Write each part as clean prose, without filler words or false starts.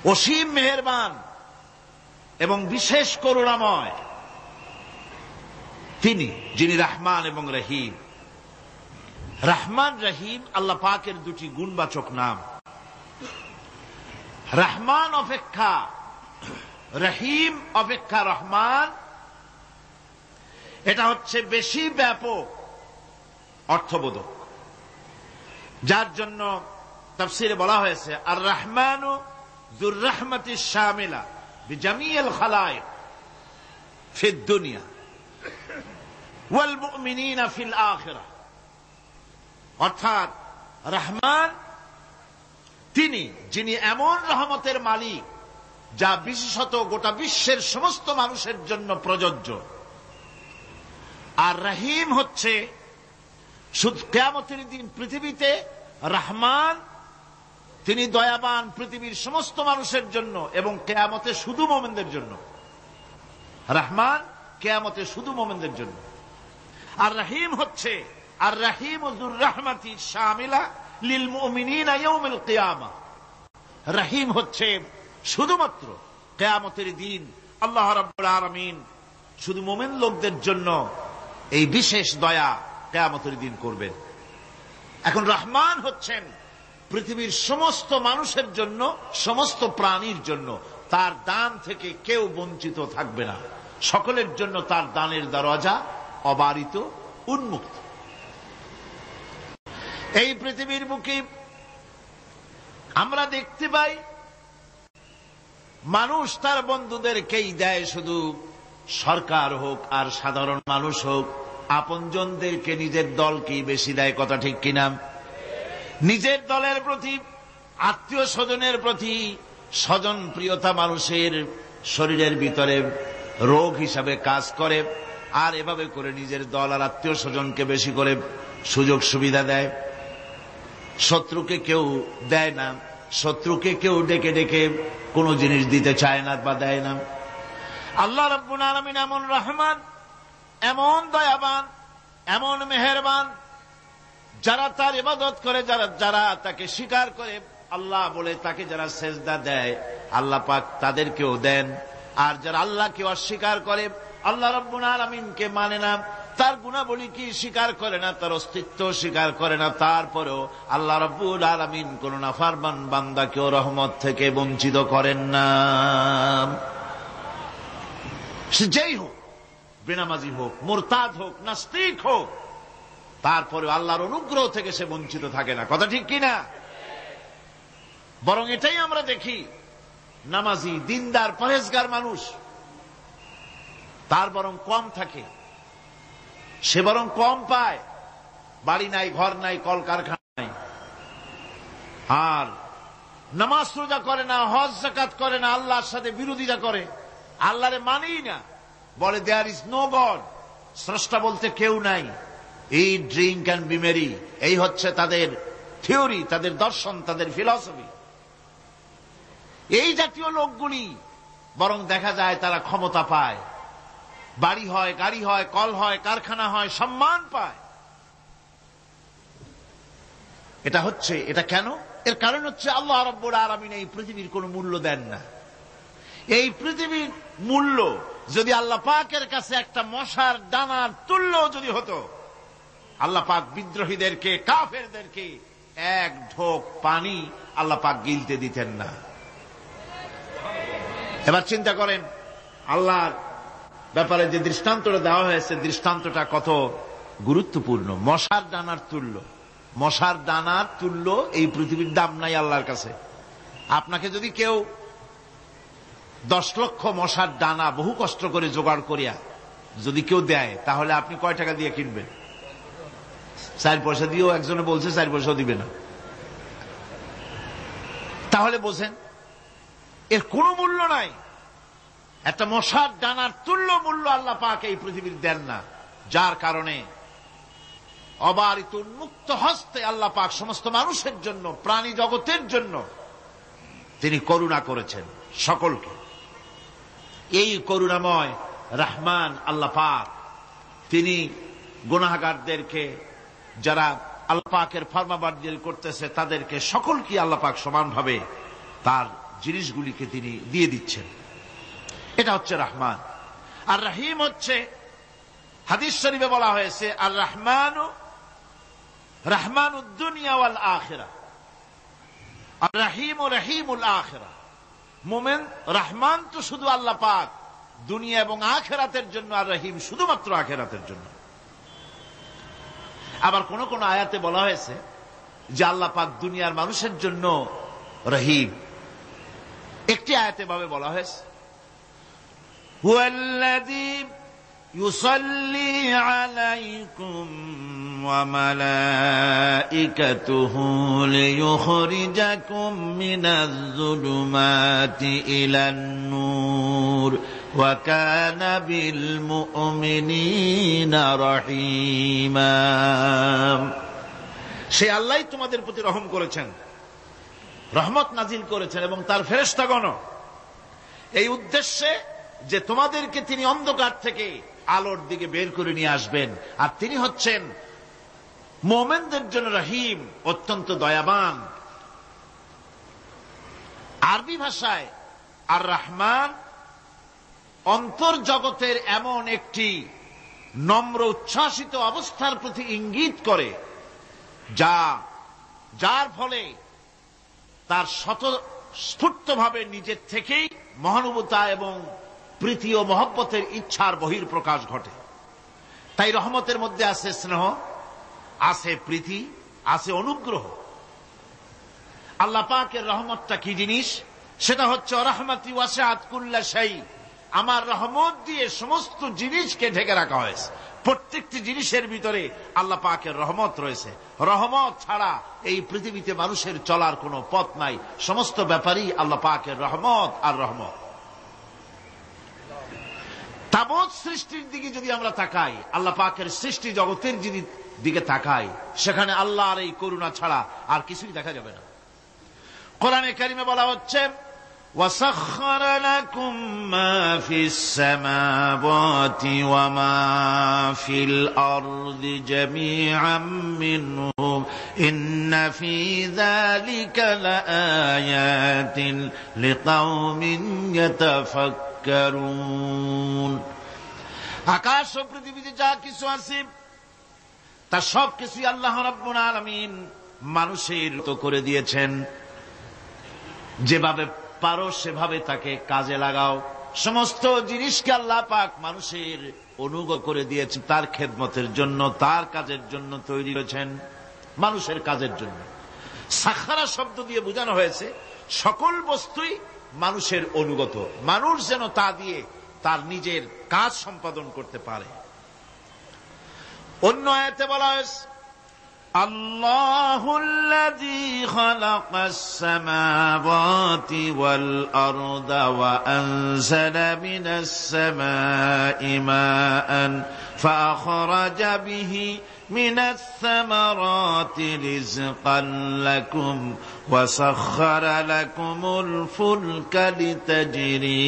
অসীম মেহেরবান এবং বিশেষ করুণাময় তিনি, যিনি রহমান এবং রহিম। রহমান রহিম আল্লাহ পাকের দুটি গুণবাচক নাম। রহমান অপেক্ষা রহিম অপেক্ষা রহমান, এটা হচ্ছে বেশি ব্যাপক অর্থবোধক, যার জন্য তাফসীরে বলা হয়েছে আর রহমানু যুর রাহমাতি শামিলা বিজামিল খালায়েক ফিদ দুনিয়া ওয়াল মুমিনিনা ফিল আখিরাহ। অর্থাৎ রহমান তিনি, যিনি এমন রহমতের মালিক যা বিশেষত গোটা বিশ্বের সমস্ত মানুষের জন্য প্রযোজ্য। আর রহিম হচ্ছে শুধু কিয়ামতের দিন পৃথিবীতে রহমান তিনি দয়াবান পৃথিবীর সমস্ত মানুষের জন্য এবং কিয়ামতে শুধু মুমিনদের জন্য। রহমান কিয়ামতে শুধু মুমিনদের জন্য। আর রহিম হচ্ছে আর রহিম যুর রাহমাতি শামিলা লিল মুমিনিনা ইয়াউমিল কিয়ামা। রহিম হচ্ছে শুধুমাত্র কিয়ামতের দিন আল্লাহ রাব্বুল আলামিন শুধু মুমিন লোকদের জন্য এই বিশেষ দয়া কিয়ামতের দিন করবেন। এখন রহমান হচ্ছেন পৃথিবীর সমস্ত মানুষের জন্য, সমস্ত প্রাণীর জন্য। তার দান থেকে কেউ বঞ্চিত থাকবে না, সকলের জন্য তার দানের দরজা অবারিত, উন্মুক্ত। এই পৃথিবীর বুকে আমরা দেখতে পাই মানুষ তার বন্ধুদেরকেই দেয়, শুধু সরকার হোক আর সাধারণ মানুষ হোক, আপনজনদেরকে নিজের দলকেই বেশি দেয়। কথা ঠিক কিনা? নিজের দলের প্রতি, আত্মীয় স্বজনের প্রতি স্বজন প্রিয়তা মানুষের শরীরের ভিতরে রোগ হিসাবে কাজ করে, আর এভাবে করে নিজের দল আর আত্মীয় স্বজনকে বেশি করে সুযোগ সুবিধা দেয়। শত্রুকে কেউ দেয় না, শত্রুকে কেউ ডেকে ডেকে কোনো জিনিস দিতে চায় না বা দেয় না। আল্লাহ রাব্বুল আলামিন এমন রহমান, এমন দয়াবান, এমন মেহেরবান, যারা তার ইবাদত করে, যারা তাকে স্বীকার করে, আল্লাহ বলে তাকে যারা সেজদা দেয়, আল্লাহ পাক তাদেরকেও দেন। আর যারা আল্লাহকে অস্বীকার করে, আল্লাহ রাব্বুল আলামিনকে মানে না, তার গুণাবলী কি স্বীকার করে না, তার অস্তিত্ব স্বীকার করে না, তারপরেও আল্লাহ রাব্বুল আলামিন কোন নাফরমান বান্দাকেও রহমত থেকে বঞ্চিত করেন না। সে যেই হোক, বেনামাজি হোক, মুরতাদ হোক, নাস্তিক হোক, তারপরে আল্লাহর অনুগ্রহ থেকে সে বঞ্চিত থাকে না। কথা ঠিক কিনা? বরং এটাই আমরা দেখি, নামাজি, দিনদার, পরেজগার মানুষ তার বরং কম থাকে, সে বরং কম পায়। বাড়ি নাই, ঘর নাই, কলকারখানা নাই, আর নামাজ রোজা করে না, হজ যাকাত করে না, আল্লাহর সাথে বিরোধিতা করে, আল্লাহরে মানেই না, বলে দেয়ার ইজ নো গড, স্রষ্টা বলতে কেউ নাই, এই ড্রিঙ্ক অ্যান্ড বি মেরি, এই হচ্ছে তাদের থিওরি, তাদের দর্শন, তাদের ফিলসফি। এই জাতীয় লোকগুলি বরং দেখা যায় তারা ক্ষমতা পায়, বাড়ি হয়, গাড়ি হয়, কল হয়, কারখানা হয়, সম্মান পায়। এটা কেন? এর কারণ হচ্ছে আল্লাহ রাব্বুল আলামিন এই পৃথিবীর কোনো মূল্য দেন না। এই পৃথিবীর মূল্য যদি আল্লাহ পাকের কাছে একটা মশার দানার তুল্য যদি হতো, আল্লাহ পাক বিদ্রোহীদেরকে, কাফেরদেরকে এক ঢোক পানি আল্লাহ পাক গিলতে দিতেন না। এবার চিন্তা করেন, আল্লাহর ব্যাপারে যে দৃষ্টান্তটা দেওয়া হয়েছে, দৃষ্টান্তটা কত গুরুত্বপূর্ণ। মশার দানার তুল্য, মশার দানার তুল্য এই পৃথিবীর দাম নাই আল্লাহর কাছে। আপনাকে যদি কেউ 10 লক্ষ মশার দানা বহু কষ্ট করে জোগাড় করিয়া যদি কেউ দেয়, তাহলে আপনি কয় টাকা দিয়ে কিনবেন? 4 পয়সা দিয়েও একজনে বলছে 4 পয়সাও দিবে না। তাহলে বোঝেন এর কোনো মূল্য নাই। একটা মশার দানার তুল্য মূল্য আল্লাহ পাক এই পৃথিবীর দেন না, যার কারণে অবারিত উন্মুক্ত হস্তে আল্লাহ পাক সমস্ত মানুষের জন্য, প্রাণী জগতের জন্য তিনি করুণা করেছেন সকলকে। এই করুণাময় রহমান আল্লাহ পাক তিনি গুনাহগারদেরকে, যারা আল্লাহ পাকের ফরমাবরদারি করতেছে, তাদেরকে সকলকে আল্লাহ পাক সমানভাবে তার জিনিসগুলিকে তিনি দিয়ে দিচ্ছেন। এটা হচ্ছে রহমান। আর রহিম হচ্ছে, হাদিস শরীফে বলা হয়েছে, আর রহমানু রহমানুদ দুনিয়া ওয়াল আখিরাহ, আর রহিম রহিমুল আখিরাহ। মুমিন রহমান তো শুধু আল্লাহ পাক দুনিয়া এবং আখিরাতের জন্য, আর রহিম শুধুমাত্র আখিরাতের জন্য। আবার কোন কোন আয়াতে বলা হয়েছে যে আল্লাহ পাক দুনিয়ার মানুষের জন্য রহিম। একটি আয়াতে ভাবে বলা হয়েছে, হুয়াল্লাযী ইউসাল্লি আলাইকুম ওয়া মালাইকাতুহু লিয়ুখরিজাকুম মিনাজ যুলুমাতি ইলান নূর ওয়া কানা বিল মুমিনিনা রহিমা। সে আল্লাহই তোমাদের প্রতি রহম করেছেন, রহমত নাজিল করেছেন, এবং তার ফেরেশতাগণ এই উদ্দেশ্যে যে তোমাদেরকে তিনি অন্ধকার থেকে আলোর দিকে বের করে নিয়ে আসবেন। আর তিনি হচ্ছেন মুমিনদের জন্য রহিম, অত্যন্ত দয়াবান। আরবি ভাষায় আর রহমান অন্তর্জগতের এমন একটি নম্র উচ্ছ্বাসিত অবস্থার প্রতি ইঙ্গিত করে, যার ফলে তার স্বতঃস্ফূর্তভাবে নিজের থেকেই মহানুভবতা এবং প্রীতি ও মহব্বতের ইচ্ছার বহির্প্রকাশ ঘটে। তাই রহমতের মধ্যে আছে স্নেহ, আছে প্রীতি, আছে অনুগ্রহ। আল্লাহ পাকের রহমতটা কি জিনিস? সেটা হচ্ছে রহমতি ওয়াসিআত কুল্লা শাই। আমার রহমত দিয়ে সমস্ত জিনিসকে ঢেকে রাখা হয়েছে। প্রত্যেকটি জিনিসের ভিতরে আল্লাহ পাকের রহমত রয়েছে। রহমত ছাড়া এই পৃথিবীতে মানুষের চলার কোনো পথ নাই। সমস্ত ব্যাপারই আল্লাহ পাকের রহমত আর রহমত। তাবৎ সৃষ্টির দিকে যদি আমরা তাকাই, আল্লাহ পাকের সৃষ্টি জগতের দিকে তাকাই, সেখানে আল্লাহর এই করুণা ছাড়া আর কিছুই দেখা যাবে না। কোরআনে কারিমে বলা হচ্ছে, وَسَخَّرَ لَكُم مَّا فِي السَّمَاوَاتِ وَمَا فِي الْأَرْضِ جَمِيعًا مِّنْهُ إِنَّ فِي ذَلِكَ لَآيَاتٍ لِقَوْمٍ يَتَفَكَّرُونَ। আকাশ ও পৃথিবীতে যা কিছু আছে তা সব কিছুই আল্লাহ রাব্বুল আলামিন মানুষের তো করে দিয়েছেন। যেভাবে পারো সেভাবে তাকে কাজে লাগাও। সমস্ত জিনিসকে আল্লাহ পাক মানুষের অনুগ্রহ করে দিয়েছেন, তার খেদমতের জন্য, তার কাজের জন্য তৈরি করেছেন, মানুষের কাজের জন্য। সাখারা শব্দ দিয়ে বোঝানো হয়েছে সকল বস্তুই মানুষের অনুগত, মানুষ যেন তা দিয়ে তার নিজের কাজ সম্পাদন করতে পারে। অন্য আয়াতে বলা হয়েছে, আল্লাহুল্লাযী খালাকাস সামাওয়াতি ওয়াল আরদা ওয়া আনজালা মিনাস সামাই মাআন ফাআখরাজা বিহি মিনাস সামারাতি রিজকান লাকুম ওয়া সাখখারা লাকুমুল ফুলকা লিতাজরি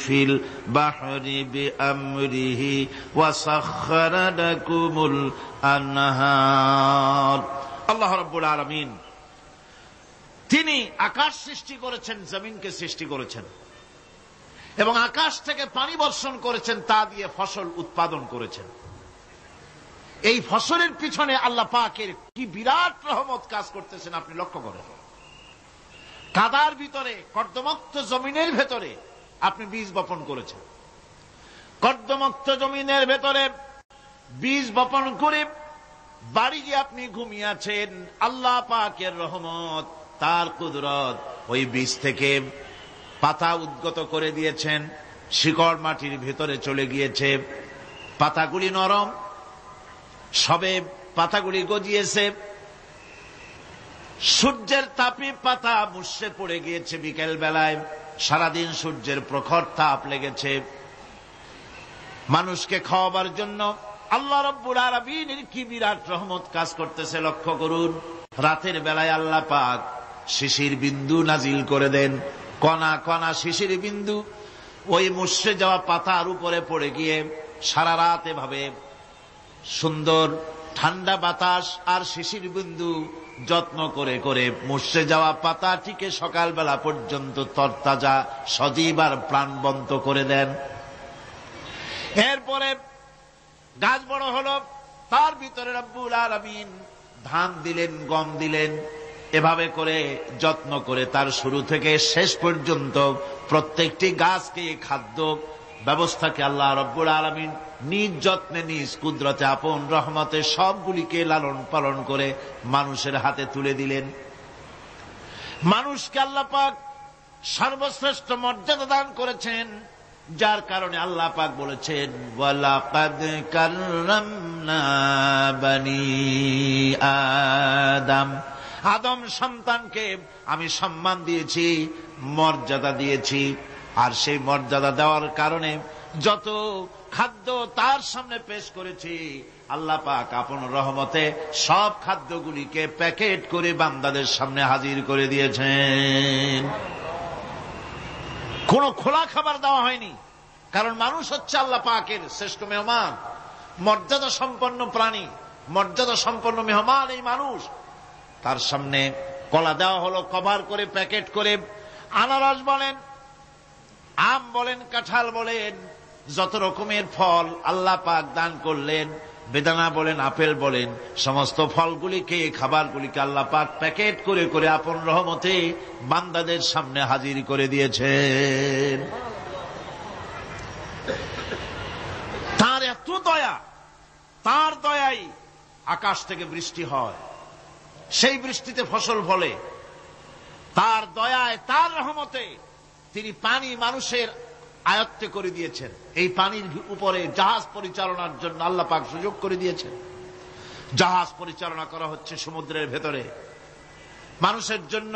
ফিল বাহরি বিআমরিহি ওয়া সাখখারা লাকুমুল আনহার। আল্লাহ রাব্বুল আলামিন তিনি আকাশ সৃষ্টি করেছেন, জমিনকে সৃষ্টি করেছেন, এবং আকাশ থেকে পানি বর্ষণ করেছেন, তা দিয়ে ফসল উৎপাদন করেছেন। এই ফসলের পিছনে আল্লাহ পাকের কি বিরাট রহমত কাজ করতেছেন আপনি লক্ষ্য করেন। কাদার ভিতরে, কর্দমুক্ত জমিনের ভেতরে আপনি বীজ বপন করেছেন। কর্দমুক্ত জমিনের ভেতরে বীজ বপন করে বাড়ি গিয়ে আপনি ঘুমিয়ে আছেন। আল্লাহ পাকের রহমত, তার কুদরত, ওই বীজ থেকে পাতা উদ্গত করে দিয়েছেন, শিকড় মাটির ভেতরে চলে গিয়েছে, পাতাগুলি নরম, সবে পাতাগুলি গজিয়েছে, সূর্যের তাপে পাতা মুষড়ে পড়ে গিয়েছে বিকেল বেলায়, সারাদিন সূর্যের প্রখর তাপ লেগেছে। মানুষকে খাওয়াবার জন্য আল্লাহ রাব্বুল আলামিনের কি বিরাট রহমত কাজ করতেছে লক্ষ্য করুন। রাতের বেলায় আল্লাহ পাক শিশির বিন্দু নাজিল করে দেন, কণা কণা শিশির বিন্দু ওই মুষড়ে যাওয়া পাতার উপরে পড়ে গিয়ে সারা রাত এভাবে সুন্দর ঠান্ডা বাতাস আর শিশির বিন্দু যত্ন করে করে মুষড়ে যাওয়া পাতাটিকে সকালবেলা পর্যন্ত তরতাজা সজীব আর প্রাণবন্ত করে দেন। এরপরে গাছ বড় হলো, তার ভিতরে রব্বুল আলামিন ধান দিলেন, গম দিলেন। এভাবে করে যত্ন করে তার শুরু থেকে শেষ পর্যন্ত প্রত্যেকটি গাছকে খাদ্য ব্যবস্থাকে আল্লাহ রব্বুল আলামিন নিজ যত্নে নিজ কুদরতে আপন রহমতে সবগুলিকে লালন পালন করে মানুষের হাতে তুলে দিলেন। মানুষকে আল্লাহ পাক সর্বশ্রেষ্ঠ মর্যাদা দান করেছেন, যার কারণে আল্লাহ পাক বলেছেন ওয়ালাকাদ কাররামনা বানি আদম, আদম সন্তানকে আমি সম্মান দিয়েছি, মর্যাদা দিয়েছি। আর সেই মর্যাদা দেওয়ার কারণে যত খাদ্য তার সামনে পেশ করেছি, আল্লাহ পাক আপন রহমতে সব খাদ্যগুলিকে প্যাকেট করে বান্দাদের সামনে হাজির করে দিয়েছেন। কোন খোলা খাবার দেওয়া হয়নি, কারণ মানুষ হচ্ছে আল্লাহ পাকের শ্রেষ্ঠ মেহমান, মর্যাদা সম্পন্ন প্রাণী, মর্যাদা সম্পন্ন মেহমান এই মানুষ। তার সামনে কলা দেওয়া হলো কভার করে, প্যাকেট করে। আনারস বলেন, আম বলেন, কাঁঠাল বলেন, যত রকমের ফল আল্লাহ পাক দান করলেন, বেদানা বলেন, আপেল বলেন, সমস্ত ফলগুলিকে, খাবারগুলিকে আল্লাহ পাক প্যাকেট করে করে আপন রহমতে বান্দাদের সামনে হাজির করে দিয়েছেন। তার এত দয়া, তার দয়াই আকাশ থেকে বৃষ্টি হয়, সেই বৃষ্টিতে ফসল ফলে। তার দয়ায়, তার রহমতে তিনি পানি মানুষের আয়ত্তে করে দিয়েছেন। এই পানির উপরে জাহাজ পরিচালনার জন্য আল্লাহ পাক সুযোগ করে দিয়েছেন। জাহাজ পরিচালনা করা হচ্ছে সমুদ্রের ভেতরে মানুষের জন্য।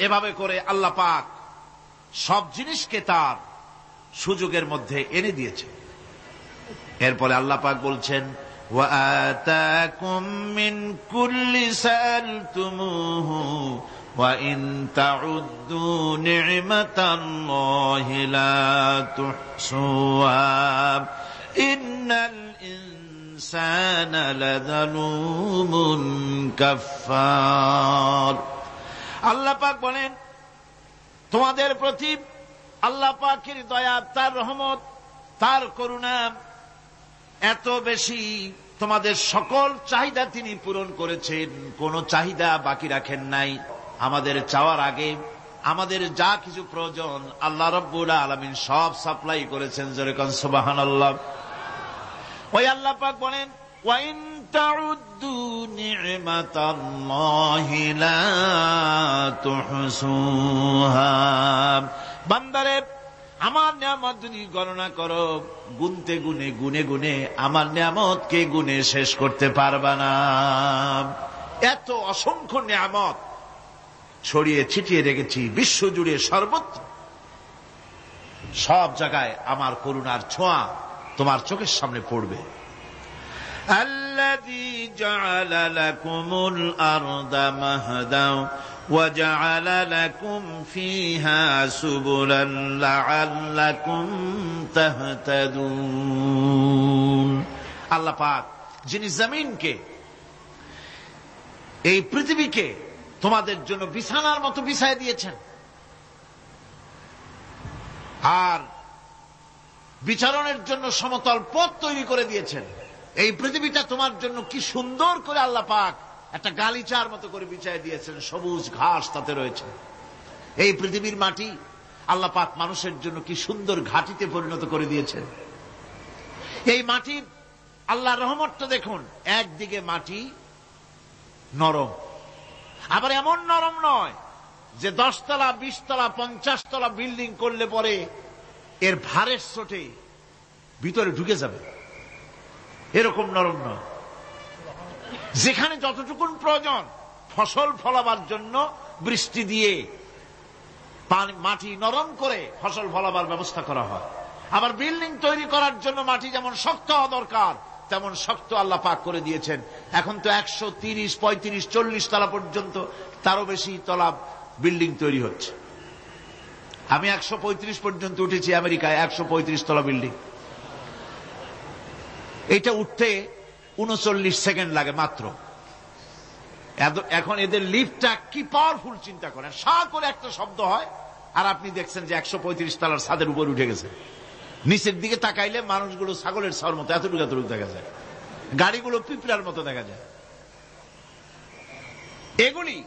এভাবে করে আল্লাহ পাক সব জিনিসকে তার সুযোগের মধ্যে এনে দিয়েছেন। এরপরে আল্লাহ পাক বলছেন ওয়াআতাকুম মিন কুল্লি সালতুমুহু وَإِن تَعُدُّوا نِعْمَةَ اللَّهِ لَا تُحْصُوهَا إِنَّ الْإِنسَانَ لَظَلُومٌ كَفَّارٌ। আল্লাহ পাক বলেন, তোমাদের প্রতি আল্লাহ পাকের দয়া, তার রহমত, তার করুণা এত বেশি, তোমাদের সকল চাহিদা তিনি পূরণ করেছেন, কোন চাহিদা বাকি রাখেন নাই। আমাদের চাওয়ার আগে আমাদের যা কিছু প্রয়োজন আল্লাহ রাব্বুল আলামিন সব সাপ্লাই করেছেন। যেরকম সুবহানাল্লাহ। ওই আল্লাহ পাক বলেন ওয়া ইন তাউদ্দু নি'মাতাল্লাহি লা তুহসুহা, বান্দারে আমার নিয়ামত যদি গণনা করো, গুনতে গুনে গুনে গুনে আমার নিয়ামতকে গুনে শেষ করতে পারবা না। এত অসংখ্য নিয়ামত ছড়িয়ে ছিটিয়ে রেখেছি বিশ্ব জুড়ে, সর্বত্র সব জায়গায় আমার করুণার ছোঁয়া তোমার চোখের সামনে পড়বে। আল্লাযী জাআলা লাকুমুল আরদা মাহদাও ওয়া জাআলা লাকুম ফীহা সুবুলান লাআল্লাকুম তাহতাদুন। আল্লাহ পাক যিনি জমিনকে, এই পৃথিবীকে তোমাদের জন্য বিছানার মতো বিছায় দিয়েছেন, আর বিচরণের জন্য সমতল পথ তৈরি করে দিয়েছেন। এই পৃথিবীটা তোমার জন্য কি সুন্দর করে আল্লাহ পাক একটা গালিচার মতো করে বিছায় দিয়েছেন, সবুজ ঘাস তাতে রয়েছে। এই পৃথিবীর মাটি আল্লাহ পাক মানুষের জন্য কি সুন্দর ঘাটিতে পরিণত করে দিয়েছেন। এই মাটির আল্লাহর রহমতটা দেখুন, একদিকে মাটি নরম, আবার এমন নরম নয় যে 10 তলা 20 তলা 50 তলা বিল্ডিং করলে পরে এর ভারের চোটে ভিতরে ঢুকে যাবে, এরকম নরম নয়। যেখানে যতটুকুন প্রয়োজন ফসল ফলাবার জন্য বৃষ্টি দিয়ে মাটি নরম করে ফসল ফলাবার ব্যবস্থা করা হয়। আবার বিল্ডিং তৈরি করার জন্য মাটি যেমন শক্ত হওয়া দরকার তেমন শক্ত আল্লাহ পাক করে দিয়েছেন। এখন তো 130, 35, 40 তলা পর্যন্ত, তারও বেশি তলা বিল্ডিং তৈরি হচ্ছে। আমি 135 পর্যন্ত উঠেছি আমেরিকায়, 135 তলা বিল্ডিং। এটা উঠতে 39 সেকেন্ড লাগে মাত্র। এখন এদের লিফটটা কি পাওয়ারফুল চিন্তা করেন, সা করে একটা শব্দ হয় আর আপনি দেখছেন যে 135 তলার ছাদের উপর উঠে গেছে। নিচের দিকে তাকাইলে মানুষগুলো ছাগলের ছাওয়ার মতো এতটুকু এতটুকু দেখা যায়, গাড়িগুলো পিঁপড়ার মতো দেখা যায়। এগুলি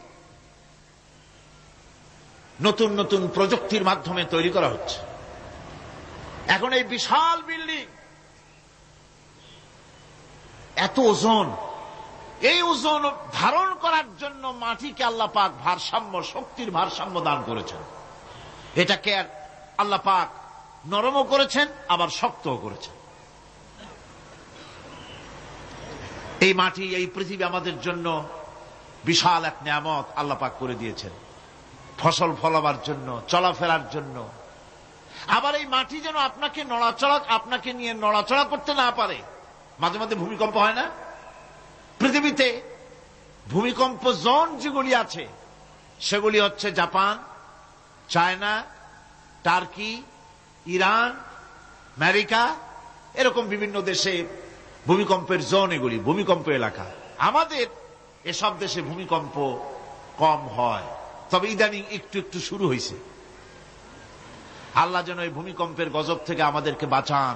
নতুন নতুন প্রযুক্তির মাধ্যমে তৈরি করা হচ্ছে। এখন এই বিশাল বিল্ডিং, এত ওজন, এই ওজন ধারণ করার জন্য মাটিকে আল্লাহ পাক ভারসাম্য, শক্তির ভারসাম্য দান করেছেন। এটাকে আল্লাহ পাক নরমও করেছেন আবার শক্তও করেছেন। এই মাটি, এই পৃথিবী আমাদের জন্য বিশাল এক নিয়ামত আল্লাহ পাক করে দিয়েছেন, ফসল ফলাবার জন্য, চলাফেরার জন্য। আবার এই মাটি যেন আপনাকে নিয়ে নড়াচড়া করতে না পারে। মাঝে মাঝে ভূমিকম্প হয় না? পৃথিবীতে ভূমিকম্প জোন যেগুলি আছে সেগুলি হচ্ছে Japan, China, turkey, Iran, America, এরকম বিভিন্ন দেশে ভূমিকম্পের জোন, এগুলি ভূমিকম্প এলাকা। আমাদের এসব দেশে ভূমিকম্প কম হয়, তবে ইদানিং একটু একটু শুরু হয়েছে। আল্লাহ যেন এই ভূমিকম্পের গজব থেকে আমাদেরকে বাঁচান।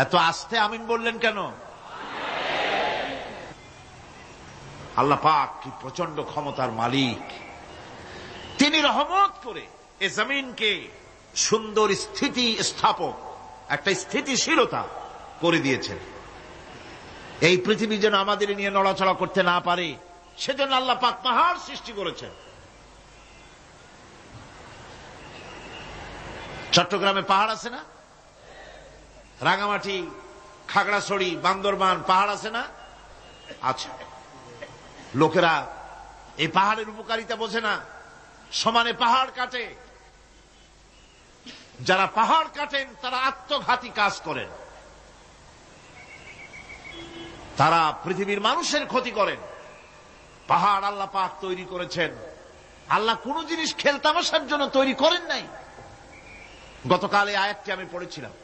এত আস্তে আমিন বললেন কেন? আল্লাহ পাক কি প্রচন্ড ক্ষমতার মালিক। তিনি রহমত করে এ জমিনকে সুন্দর স্থিতি স্থাপক, একটা স্থিতিশীলতা করে দিয়েছেন। এই পৃথিবী যেন আমাদের নিয়ে নড়াচড়া করতে না পারে, সেজন্য আল্লাহ পাক পাহাড় সৃষ্টি করেছেন। চট্টগ্রামে পাহাড় আছে না? রাঙামাটি, খাগড়াছড়ি, বান্দরবান পাহাড় আছে না? আচ্ছা, লোকেরা এই পাহাড়ের উপকারিতা বোঝে না, সমানে পাহাড় কাটে। যারা পাহাড় কাটেন তারা আত্মঘাতী কাজ করেন, তারা পৃথিবীর মানুষের ক্ষতি করেন। পাহাড় আল্লাহ পাক তৈরি করেছেন। আল্লাহ কোন জিনিস খেলতামাশার জন্য তৈরি করেন নাই। গতকাল এই আয়াতটি আমি পড়েছিলাম,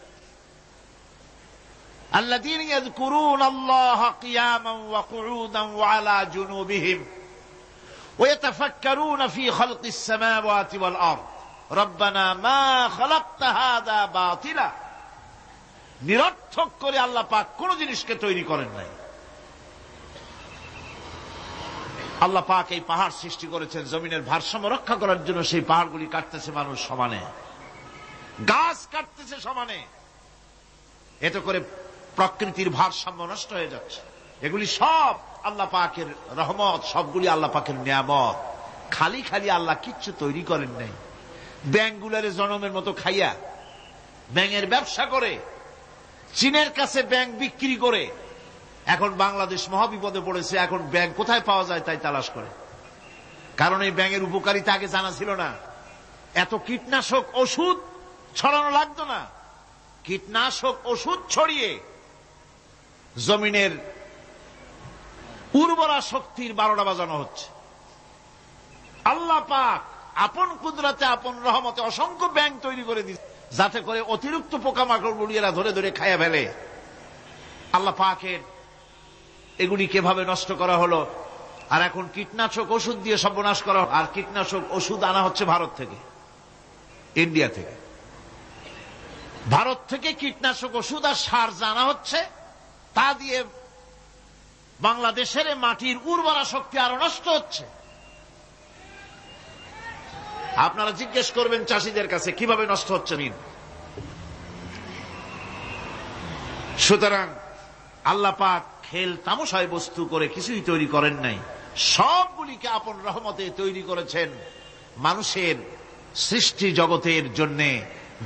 الذين يذكرون الله قياما وقعودا وعلى جنوبهم ويتفكرون في خلق السماوات والأرض ربنا ما خلقت هذا باطلا। নিরর্থক করে আল্লাহ পাক কোন জিনিসকে তৈরি করেন নাই। আল্লাহ পাক এই পাহাড় সৃষ্টি করেছেন জমিনের ভারসাম্য রক্ষা করার জন্য। সেই পাহাড়গুলি কাটতেছে মানুষ সমানে, গাছ কাটতেছে সমানে। এতে করে প্রকৃতির ভারসাম্য নষ্ট হয়ে যাচ্ছে। এগুলি সব আল্লাহ পাকের রহমত, সবগুলি আল্লাহ পাকের নিয়ামত। খালি খালি আল্লাহ কিচ্ছু তৈরি করেন নাই। ব্যাঙগুলারে জনমের মতো খাইয়া ব্যাঙের ব্যবসা করে, চীনের কাছে ব্যাঙ বিক্রি করে এখন বাংলাদেশ মহাবিপদে পড়েছে। এখন ব্যাঙ কোথায় পাওয়া যায় তাই তালাশ করে, কারণ এই ব্যাঙের উপকারিতা আগে জানা ছিল না। এত কীটনাশক ওষুধ ছড়ানো লাগতো না। কীটনাশক ওষুধ ছড়িয়ে জমিনের উর্বরা শক্তির 12টা বাজানো হচ্ছে। আল্লাহ পাক আপন কুদরতে, আপন রহমতে অসংখ্য ব্যাঙ তৈরি করে দিচ্ছে, যাতে করে অতিরিক্ত পোকামাকড়গুলি এরা ধরে ধরে খাইয়া ফেলে। আল্লাহ পাকের এগুলি কিভাবে নষ্ট করা হলো। আর এখন কীটনাশক ওষুধ দিয়ে সর্বনাশ করা। আর কীটনাশক ওষুধ আনা হচ্ছে ভারত থেকে, ইন্ডিয়া থেকে। ভারত থেকে কীটনাশক ওষুধ আর সার জানা হচ্ছে, তা দিয়ে বাংলাদেশের মাটির উর্বরা শক্তি আরো নষ্ট হচ্ছে। আপনারা জিজ্ঞেস করবেন চাষীদের কাছে কিভাবে নষ্ট হচ্ছে। সুতরাং আল্লাহ পাক খেল তামাশায় বস্তু করে কিছুই তৈরি করেন নাই, সবগুলিকে আপন রহমতে তৈরি করেছেন মানুষের সৃষ্টি জগতের জন্য,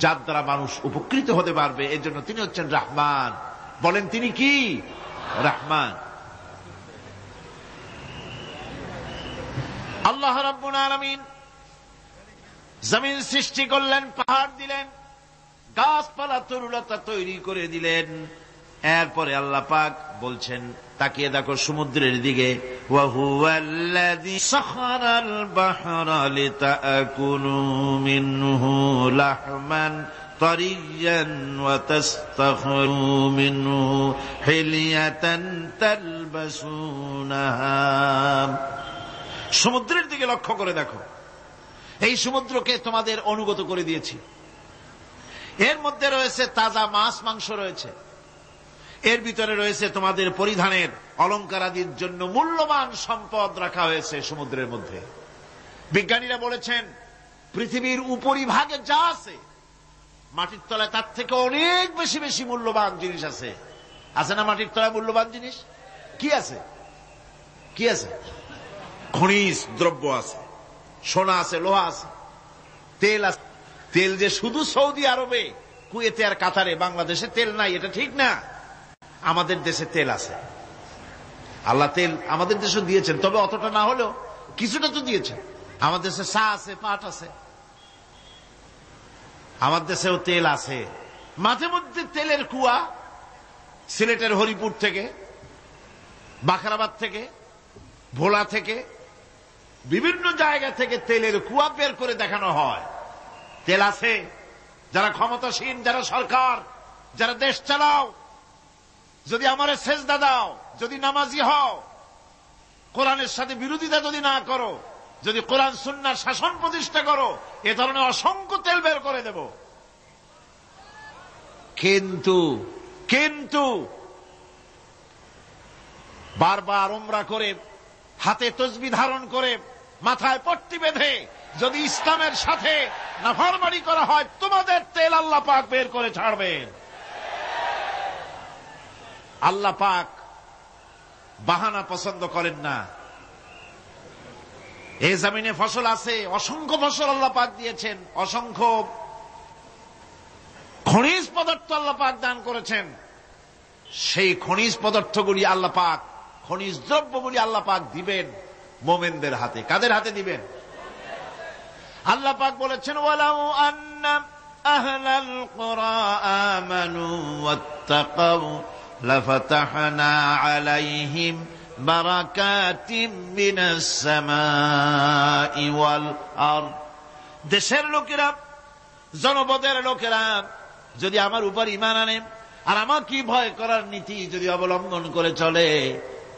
যার দ্বারা মানুষ উপকৃত হতে পারবে। এর জন্য তিনি হচ্ছেন রহমান। বলেন তিনি কি? রহমান। আল্লাহ রাব্বুল আলামিন জমিন সৃষ্টি করলেন, পাহাড় দিলেন, গাছপালা তরুলতা তৈরি করে দিলেন। এরপরে আল্লাহ পাক বলছেন, তাকিয়ে দেখো সমুদ্রের দিকে, ওয়া হুয়াল্লাযী সাখারাল বাহরা লিতাকুলু মিনহু লাহমান طريا وتستخرجوا منه حلية تلبسونها। সমুদ্রের দিকে লক্ষ্য করে দেখো, এই সমুদ্রকে তোমাদের অনুগত করে দিয়েছি। এর মধ্যে রয়েছে তাজা মাছ মাংস রয়েছে, এর ভিতরে রয়েছে তোমাদের পরিধানের অলংকার আদির জন্য মূল্যবান সম্পদ রাখা হয়েছে সমুদ্রের মধ্যে। বিজ্ঞানীরা বলেছেন পৃথিবীর উপরিভাগে যা আছে মাটির তলায় তার থেকে অনেক বেশি বেশি মূল্যবান জিনিস আছে। আছে না মাটির তলায় মূল্যবান জিনিস? কি আছে? কি আছে? খনিজ দ্রব্য আছে, সোনা আছে, লোহা আছে, তেল আছে। তেল যে শুধু সৌদি আরবে, কুয়েতে আর কাতারে, বাংলাদেশে তেল নাই এটা ঠিক না। আমাদের দেশে তেল আছে, আল্লাহ তেল আমাদের দেশে দিয়েছেন, তবে অতটা না হলেও কিছুটা তো দিয়েছেন। আমাদের দেশে চা আছে, পাট আছে, আমার দেশেও তেল আছে। মাঝে মধ্যে তেলের কুয়া সিলেটের হরিপুর থেকে, বাখরাবাদ থেকে, ভোলা থেকে, বিভিন্ন জায়গা থেকে তেলের কুয়া বের করে দেখানো হয়। তেল আছে। যারা ক্ষমতাসীন, যারা সরকার, যারা দেশ চালাও, যদি আমারে সেজদা দাও, যদি নামাজি হও, কোরআনের সাথে বিরোধিতা যদি না করো, যদি কোরআন সুন্নাহর শাসন প্রতিষ্ঠা করো, এ ধরনের অসংখ্য তেল বের করে দেব। কিন্তু বারবার উমরা করে, হাতে তসবিহ ধারণ করে, মাথায় পট্টি বেঁধে যদি ইসলামের সাথে নাফরমানি করা হয়, তোমাদের তেল আল্লাহ পাক বের করে ছাড়বেন। আল্লাহ পাক বাহানা পছন্দ করেন না। এই জমিনে ফসল আছে, অসংখ্য ফসল আল্লাহ পাক দিয়েছেন, অসংখ্য খনিজ পদার্থ আল্লাহ পাক দান করেছেন। সেই খনিজ পদার্থগুলি আল্লাহ পাক, খনিজ দ্রব্যগুলি আল্লাহ পাক দিবেন মোমেনদের হাতে। কাদের হাতে দিবেন? আল্লাহ পাক বলেছেন, ওয়ালাউ আন্না আহলাল কুরা আমানু ওয়াত্তাকাউ লাফাতাহনা আলাইহিম বারাকাতিম মিনাস সামাই ওয়াল আরদ। দেশের লোকেরা, জনপদের লোকেরা যদি আমার উপর ঈমান আনে আর আমার কি ভয় করার নীতি যদি অবলম্বন করে চলে,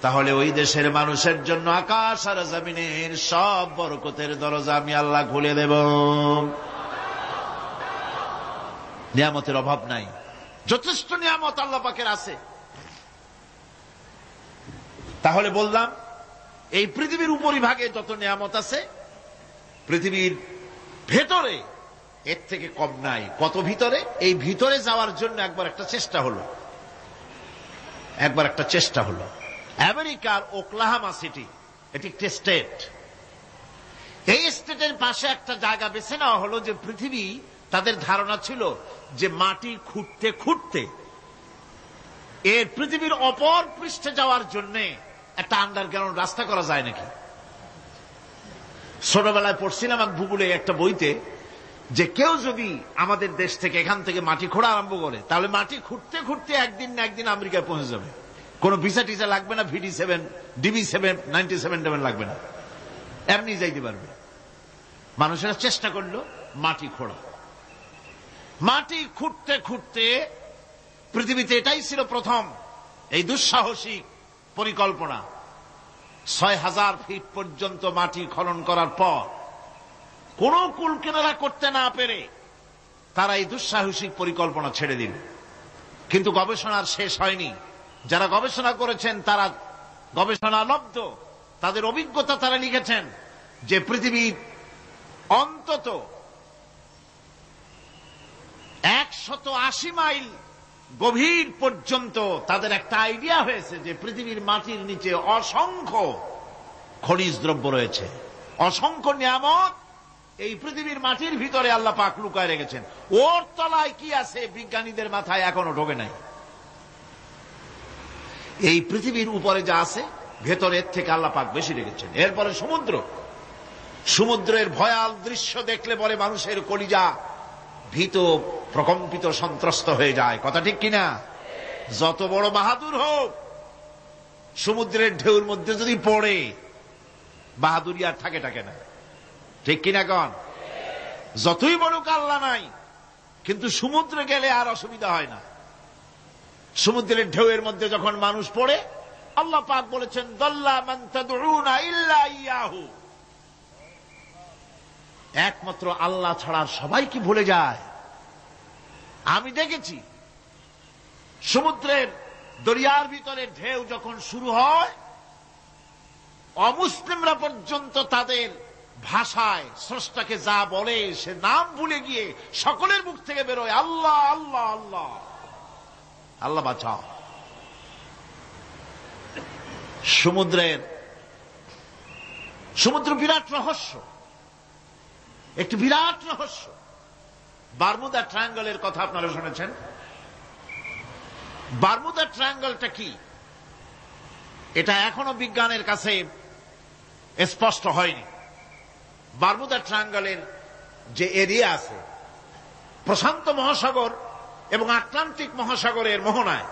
তাহলে ওই দেশের মানুষের জন্য আকাশ আর জমিনের সব বরকতের দরজা আমি আল্লাহ খুলে দেব। নিয়ামতের অভাব নাই, যথেষ্ট নিয়ামত আল্লাহ পাকের আছে। তাহলে বললাম, এই পৃথিবীর উপরিভাগে যত নিয়ামত আছে, পৃথিবীর ভেতরে এর থেকে কম নাই। কত ভিতরে? এই ভিতরে যাওয়ার জন্য একবার একটা চেষ্টা হলো। আমেরিকার ওকলাহামা সিটি, এটি একটি স্টেট। এই স্টেটের পাশে একটা জায়গা বেছে নেওয়া হলো, যে পৃথিবী, তাদের ধারণা ছিল যে মাটি খুঁড়তে খুঁড়তে এর পৃথিবীর অপর পৃষ্ঠে যাওয়ার জন্য একটা আন্ডারগ্রাউন্ড রাস্তা করা যায় নাকি। ছোটবেলায় পড়ছিলাম এক ভূগোলে একটা বইতে, যে কেউ যদি আমাদের দেশ থেকে, এখান থেকে মাটি খোঁড়া আরম্ভ করে, তাহলে মাটি খুঁড়তে খুঁড়তে একদিন না একদিন আমেরিকায় পৌঁছে যাবে। কোন ভিসা টিসা লাগবে না, VD7, DB7, 97 লাগবে না, এমনি যাইতে পারবে। মানুষেরা চেষ্টা করলো মাটি খোঁড়া। মাটি খুঁড়তে খুঁড়তে পৃথিবীতে এটাই ছিল প্রথম এই দুঃসাহসিক পরিকল্পনা। 6000 ফিট পর্যন্ত মাটি খনন করার পর কোন কুল কিনারা করতে না পেরে তারা এই দুঃসাহসিক পরিকল্পনা ছেড়ে দিল। কিন্তু গবেষণার শেষ হয়নি। যারা গবেষণা করেছেন তারা গবেষণালব্ধ, তাদের অভিজ্ঞতা তারা লিখেছেন যে পৃথিবীর অন্তত 180 মাইল গভীর পর্যন্ত তাদের একটা আইডিয়া হয়েছে যে পৃথিবীর মাটির নিচে অসংখ্য খনিজ দ্রব্য রয়েছে, অসংখ্য নিয়ামত এই পৃথিবীর মাটির ভিতরে আল্লাহ পাক লুকায় রেখেছেন। ওর তলায় কি আছে বিজ্ঞানীদের মাথায় এখনো ঢোকে নাই। এই পৃথিবীর উপরে যা আছে ভেতরের থেকে আল্লাহ পাক বেশি রেখেছেন। এরপরে সমুদ্রের ভয়াল দৃশ্য দেখলে পরে মানুষের কলিজা ভীত, প্রকম্পিত, সন্ত্রস্ত হয়ে যায়। কথা ঠিক কিনা? যত বড় বাহাদুর হোক, সমুদ্রের ঢেউর মধ্যে যদি পড়ে, বাহাদুরি আর থাকে না। ঠিক কিনা কন? যতই বড় আল্লাহ নাই, কিন্তু সমুদ্রে গেলে আর অসুবিধা হয় না। সমুদ্রের ঢেউয়ের মধ্যে যখন মানুষ পড়ে, আল্লাহ পাক বলেছেন দাল্লা মান তাদউনা ইল্লা ইয়াহু, একমাত্র আল্লাহ ছাড়া সবাইকে ভুলে যায়। আমি দেখেছি সমুদ্রের দরিয়ার ভিতরে ঢেউ যখন শুরু হয়, অমুসলিমরা পর্যন্ত তাদের ভাষায় স্রষ্টাকে যা বলে সে নাম ভুলে গিয়ে সকলের মুখ থেকে বেরোয় আল্লাহ আল্লাহ আল্লাহ, আল্লাহ বাঁচাও। সমুদ্র বিরাট রহস্য, একটি বিরাট রহস্য। বারমুদা ট্রায়াঙ্গলের কথা আপনারা শুনেছেন। বারমুদা ট্রায়াঙ্গলটা কি, এটা এখনো বিজ্ঞানের কাছে স্পষ্ট হয়নি। বারমুদা ট্রায়াঙ্গলের যে এরিয়া আছে, প্রশান্ত মহাসাগর এবং আটলান্টিক মহাসাগরের মোহনায়,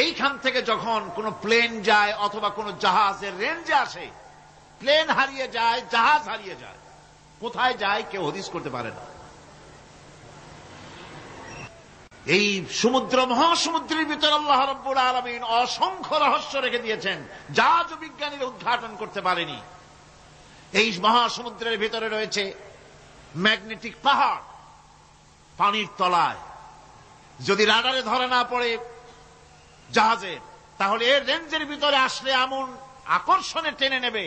এইখান থেকে যখন কোন প্লেন যায় অথবা কোন জাহাজের রেঞ্জে আসে, প্লেন হারিয়ে যায়, জাহাজ হারিয়ে যায়, কোথায় যায় কেউ হদিস করতে পারে না। এই সমুদ্র মহাসমুদ্রের ভিতরে আল্লাহ রাব্বুল আলামিন অসংখ্য রহস্য রেখে দিয়েছেন, যা আজও বিজ্ঞানীরা উদ্ঘাটন করতে পারেনি। এই মহাসমুদ্রের ভিতরে রয়েছে ম্যাগনেটিক পাহাড় পানির তলায়। যদি রাডারে ধরে না পড়ে জাহাজের, তাহলে এর রেঞ্জের ভিতরে আসলে এমন আকর্ষণে টেনে নেবে,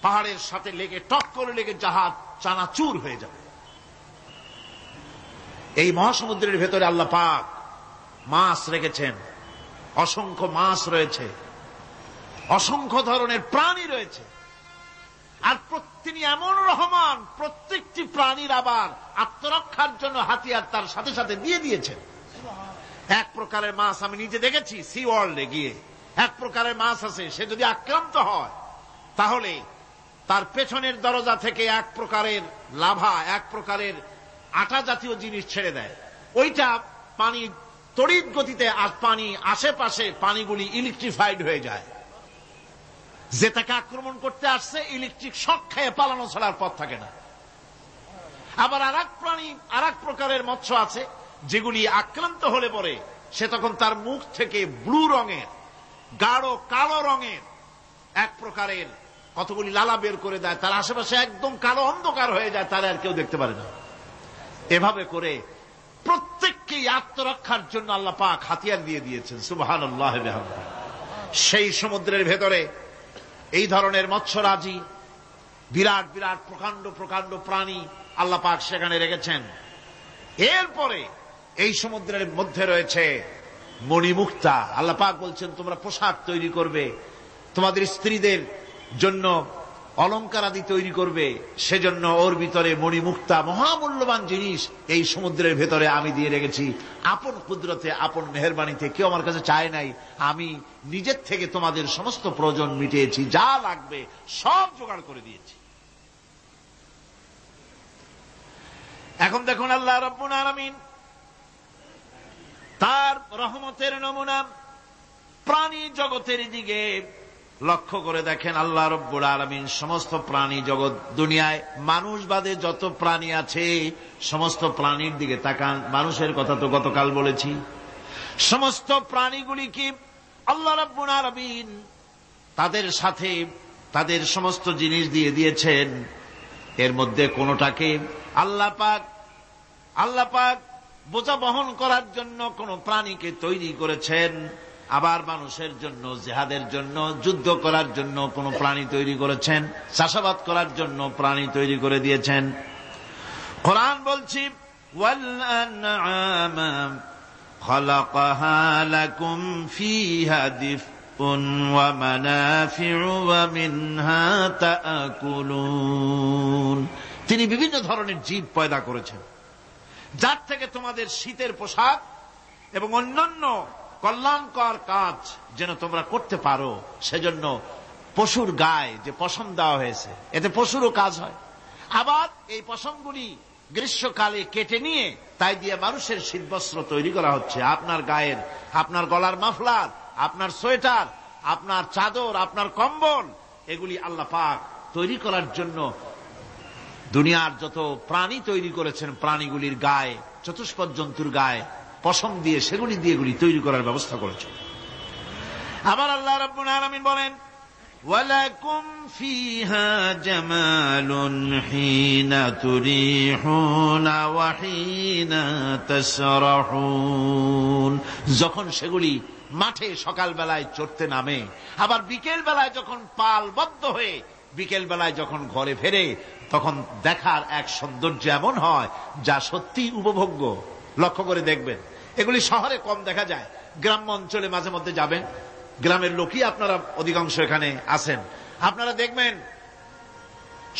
পাহাড়ের সাথে লেগে টক করে লেগে জাহাজ চানাচুর হয়ে যাবে। এই মহাসমুদ্রের ভেতরে আল্লাহ পাক মাছ রেখেছেন, অসংখ্য মাছ রয়েছে, অসংখ্য ধরনের প্রাণী রয়েছে। আর তিনি এমন রহমান, প্রত্যেকটি প্রাণীর আবার আত্মরক্ষার জন্য হাতিয়ার তার সাথে সাথে দিয়ে দিয়েছেন। এক প্রকারের মাছ আমি নিজে দেখেছি সি ওয়ার্ল্ডে গিয়ে, এক প্রকারের মাছ আছে, সে যদি আক্রান্ত হয় তাহলে তার পেছনের দরজা থেকে এক প্রকারের লাভা, এক প্রকারের আটা জাতীয় জিনিস ছেড়ে দেয়। ওইটা পানি তড়িৎ গতিতে, আর পানি আশেপাশে পানিগুলি ইলেকট্রিফাইড হয়ে যায়। যে তাকে আক্রমণ করতে আসছে ইলেকট্রিক শক খেয়ে পালানো ছাড়ার পথ থাকে না। আবার আর এক প্রাণী, আর এক প্রকারের মৎস্য আছে যেগুলি আক্রান্ত হলে পরে সে তখন তার মুখ থেকে ব্লু রঙের, গাঢ় কালো রঙের এক প্রকারের কতগুলি লালা বের করে দেয়, তার আশেপাশে একদম কালো অন্ধকার হয়ে যায়, তারা আর কেউ দেখতে পারে না। এভাবে করে প্রত্যেককেই আত্মরক্ষার জন্য আল্লাহ পাক হাতিয়ার দিয়ে দিয়েছেন। সুবহানাল্লাহ ওয়া বিহামদিহি। সেই সমুদ্রের ভেতরে এই ধরনের মৎস্যরাজি, বিরাট বিরাট প্রকাণ্ড প্রকাণ্ড প্রাণী আল্লাহ পাক সেখানে রেখেছেন। এরপরে এই সমুদ্রের মধ্যে রয়েছে মণিমুক্তা। আল্লাহ পাক বলছেন তোমরা পোশাক তৈরি করবে, তোমাদের স্ত্রীদের জন্য অলংকার আদি তৈরি করবে, সেজন্য ওর ভিতরে মণিমুক্তা মহামূল্যবান জিনিস এই সমুদ্রের ভেতরে আমি দিয়ে রেখেছি। আপন কুদরতে, আপন মেহেরবানিতে, কেউ আমার কাছে চায় নাই, আমি নিজের থেকে তোমাদের সমস্ত প্রয়োজন মিটিয়েছি, যা লাগবে সব জোগাড় করে দিয়েছি। এখন দেখুন আল্লাহ রাব্বুল আলামিন তার রহমতের নমুনা প্রাণী জগতের দিকে লক্ষ্য করে দেখেন। আল্লাহ রাব্বুল আলামিন সমস্ত প্রাণী জগৎ, দুনিয়ায় মানুষ বাদে যত প্রাণী আছে সমস্ত প্রাণীর দিকে তাকান। মানুষের কথা তো গতকাল বলেছি। সমস্ত প্রাণীগুলি কি আল্লাহ রাব্বুল আলামিন তাদের সাথে তাদের সমস্ত জিনিস দিয়ে দিয়েছেন। এর মধ্যে কোনটাকে আল্লাহ পাক বোঝা বহন করার জন্য কোন প্রাণীকে তৈরি করেছেন, আবার মানুষের জন্য, জিহাদের জন্য, যুদ্ধ করার জন্য কোন প্রাণী তৈরি করেছেন, চাষাবাদ করার জন্য প্রাণী তৈরি করে দিয়েছেন। কোরআন বলছি ওয়াল আনআমা খালাকাহা লাকুম ফিহা দিফউন ওয়া মানাফিউ ওয়া মিনহা তাআকুলুন। তিনি বিভিন্ন ধরনের জীব পয়দা করেছেন, যার থেকে তোমাদের শীতের পোশাক এবং অন্যান্য কল্যাণকর কাজ যেন তোমরা করতে পারো, সেজন্য পশুর গায়ে যে পশম দেওয়া হয়েছে, এতে পশুরও কাজ হয়। আবার এই পশমগুলি গ্রীষ্মকালে কেটে নিয়ে তাই দিয়ে মানুষের শীতবস্ত্র তৈরি করা হচ্ছে। আপনার গায়ের, আপনার গলার মাফলার, আপনার সোয়েটার, আপনার চাদর, আপনার কম্বল, এগুলি আল্লাহ পাক তৈরি করার জন্য দুনিয়ার যত প্রাণী তৈরি করেছেন, প্রাণীগুলির গায়ে, চতুষ্পদ জন্তুর গায়ে পশম দিয়ে, সেগুলি দিয়ে এগুলি তৈরি করার ব্যবস্থা করেছেন। আবার আল্লাহ রাব্বুল আলামিন বলেন, ওয়ালাকুম ফিহা জামালুন হিনা তুরিহুনা ওয়া হিনা তাসরাহুন। যখন সেগুলি মাঠে সকাল বেলায় চড়তে নামে, আবার বিকেল বেলায় যখন পালবদ্ধ হয়ে বিকেল বেলায় যখন ঘরে ফেরে, তখন দেখার এক সৌন্দর্য এমন হয় যা সত্যি উপভোগ্য। লক্ষ্য করে দেখবেন, এগুলি শহরে কম দেখা যায়, গ্রাম্য অঞ্চলে মাঝে মধ্যে যাবেন, গ্রামের লোকই আপনারা অধিকাংশ এখানে আছেন, আপনারা দেখবেন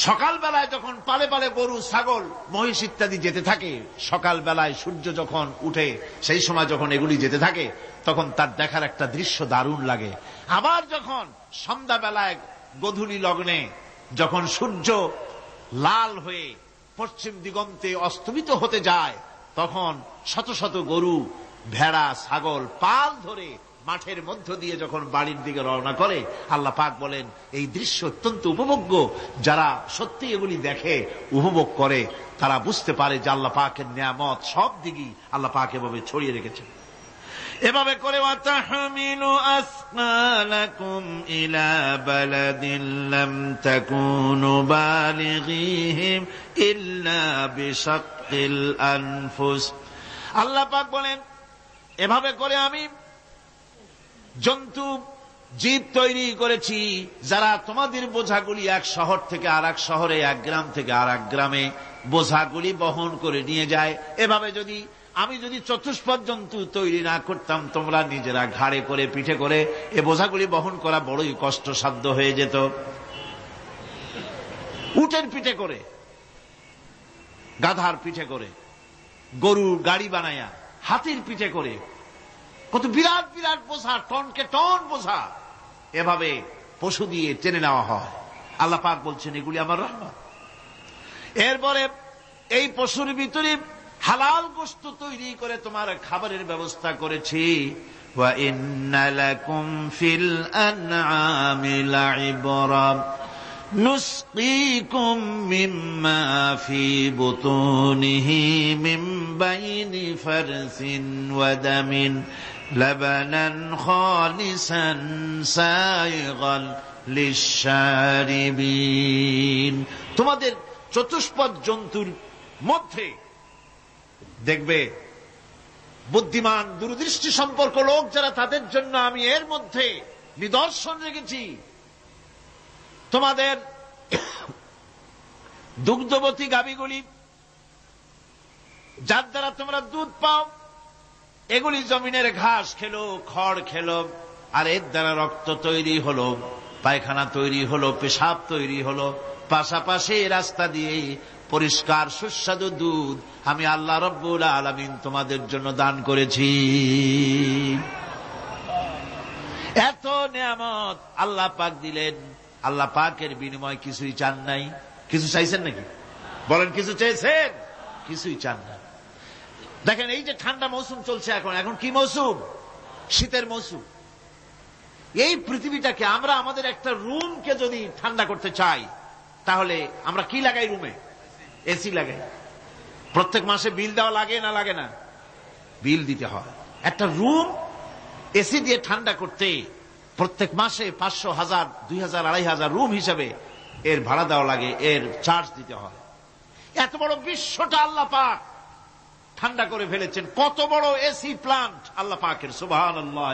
সকাল বেলায় যখন পালে পালে গরু, ছাগল, মহিষ ইত্যাদি যেতে থাকে, সকাল বেলায় সূর্য যখন উঠে সেই সময় যখন এগুলি যেতে থাকে, তখন তার দেখার একটা দৃশ্য দারুণ লাগে। আবার যখন সন্ধ্যা বেলায় গোধূলি লগ্নে যখন সূর্য লাল হয়ে পশ্চিম দিগন্তে অস্তমিত হতে যায়, তখন শত শত গরু, ভেড়া, ছাগল পাল ধরে মাঠের মধ্য দিয়ে যখন বাড়ির দিকে রওনা করে, আল্লাহ পাক বলেন এই দৃশ্য অত্যন্ত উপভোগ্য। যারা সত্যি এগুলি দেখে, উপভোগ করে, তারা বুঝতে পারে যে আল্লাহ পাকের নিয়ামত সব দিকেই আল্লাহ পাক এভাবে ছড়িয়ে রেখেছেন। এভাবে করে ওয়াতাহমিলু আসকালাকুম ইলা বালাদিন লাম তাকুনু বালিগিহিম ইল্লা বিশাক্কিল আনফুস। আল্লাহ পাক বলেন, এভাবে করে আমি জন্তু, জীব তৈরি করেছি যারা তোমাদের বোঝাগুলি এক শহর থেকে আর এক শহরে, এক গ্রাম থেকে আর এক গ্রামে বোঝাগুলি বহন করে নিয়ে যায়। এভাবে আমি যদি চতুষ্পদ জন্তু তৈরি না করতাম, তোমরা নিজেরা ঘাড়ে করে, পিঠে করে এ বোঝাগুলি বহন করা বড়ই কষ্টসাধ্য হয়ে যেত। উটের পিঠে করে, গাধার পিঠে করে, গরুর গাড়ি বানায়া, হাতির পিঠে করে, কত বিরাট বিরাট বোঝা, টনকে টন বোঝা এভাবে পশু দিয়ে টেনে নেওয়া হয়। আল্লাহ পাক বলছেন এগুলি আমার রহমত। এরপরে এই পশুর ভিতরে হালাল গোশত তৈরি করে তোমার খাবারের ব্যবস্থা করেছি। ওয়া ইন্না লাকুম ফিল আনআমি লাইবরা নুসকিকুম মিম্মা ফি বুতুনিহি মিন বাইনি ফারসিন ওয়া দামিন লাবানান খালিসান সাইগান লিশশারিবিন। তোমাদের চতুষ্পদ জন্তুর মধ্যে দেখবে বুদ্ধিমান, দূরদৃষ্টি সম্পর্ক লোক যারা, তাদের জন্য আমি এর মধ্যে নিদর্শন রেখেছি। তোমাদের দুগ্ধবতী গাভীগুলি, যার দ্বারা তোমরা দুধ পাও, এগুলি জমিনের ঘাস খেলো, খড় খেলো, আর এর দ্বারা রক্ত তৈরি হলো, পায়খানা তৈরি হলো, পেশাব তৈরি হলো। পাশাপাশি রাস্তা দিয়ে পরিষ্কার সুস্বাদু দুধ আমি আল্লাহ রব্বুল আলামিন তোমাদের জন্য দান করেছি। এত নিয়ামত আল্লাহ পাক দিলেন, আল্লাহ পাকের বিনিময় কিছুই চান নাই। কিছু চাইছেন নাকি? বলেন, কিছু চেয়েছেন? কিছুই চান না। দেখেন, এই যে ঠান্ডা মৌসুম চলছে, এখন কি মৌসুম? শীতের মৌসুম। এই পৃথিবীটাকে আমরা, আমাদের একটা রুমকে যদি ঠান্ডা করতে চাই, তাহলে আমরা কি লাগাই? রুমে এসি লাগাই। প্রত্যেক মাসে বিল দেওয়া লাগে না লাগে না? বিল দিতে হয়। একটা রুম এসি দিয়ে ঠান্ডা করতে প্রত্যেক মাসে 500, 1000, 2000, 2500 রুম হিসাবে এর ভাড়া দেওয়া লাগে, এর চার্জ দিতে হয়। এত বড় বিশ্বটা আল্লাহ পাক ঠান্ডা করে ফেলেছেন। কত বড় এসি প্লান্ট আল্লাহ পাকের, সুবহানাল্লাহ।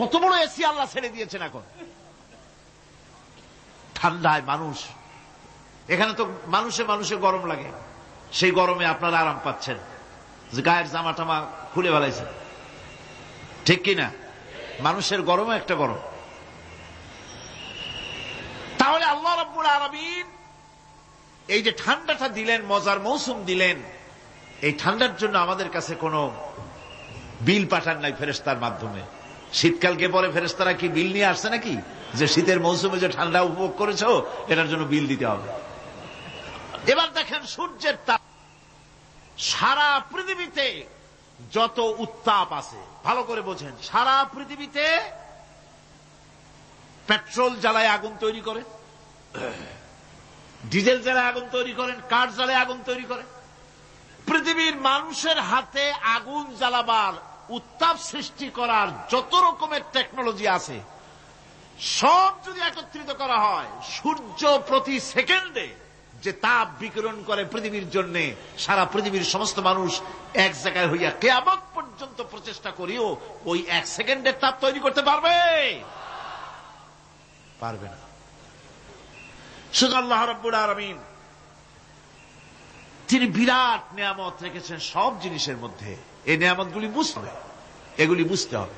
কত বড় এসি আল্লাহ ছেড়ে দিয়েছেন এখন। ঠান্ডায় মানুষ, এখানে তো মানুষে গরম লাগে, সেই গরমে আপনারা আরাম পাচ্ছেন, যে গায়ের জামা টামা খুলে ফেলাইছেন, ঠিক কিনা? মানুষের গরমও একটা গরম। তাহলে আল্লাহ রাব্বুল আলামিন এই যে ঠান্ডাটা দিলেন, মজার মৌসুম দিলেন, এই ঠান্ডার জন্য আমাদের কাছে কোনো বিল পাঠান নাই ফেরেশতার মাধ্যমে। শীতকালকে পরে ফেরেশতারা কি বিল নিয়ে আসছে নাকি, যে শীতের মৌসুমে যে ঠান্ডা উপভোগ করেছো এটার জন্য বিল দিতে হবে? এবার দেখেন সূর্যের তাপ, সারা পৃথিবীতে যত উত্তাপ আছে, ভালো করে বোঝেন, সারা পৃথিবীতে পেট্রোল জ্বালায় আগুন তৈরি করে, ডিজেল জ্বালে আগুন তৈরি করেন, কাঠ জ্বালে আগুন তৈরি করেন। পৃথিবীর মানুষের হাতে আগুন জ্বালাবার, উত্তাপ সৃষ্টি করার যত রকমের টেকনোলজি আছে, সব যদি একত্রিত করা হয়, সূর্য প্রতি সেকেন্ডে যে তাপ বিকিরণ করে পৃথিবীর জন্য, সারা পৃথিবীর সমস্ত মানুষ এক জায়গায় হইয়া কিয়ামত পর্যন্ত প্রচেষ্টা করিও ওই এক সেকেন্ডের তাপ তৈরি করতে পারবে? পারবে না। শুধু আল্লাহ রাব্বুল আলামিন তিনি বিরাট নিয়ামত রেখেছেন সব জিনিসের মধ্যে। এই নিয়ামতগুলি বুঝতে হবে, এগুলি বুঝতে হবে।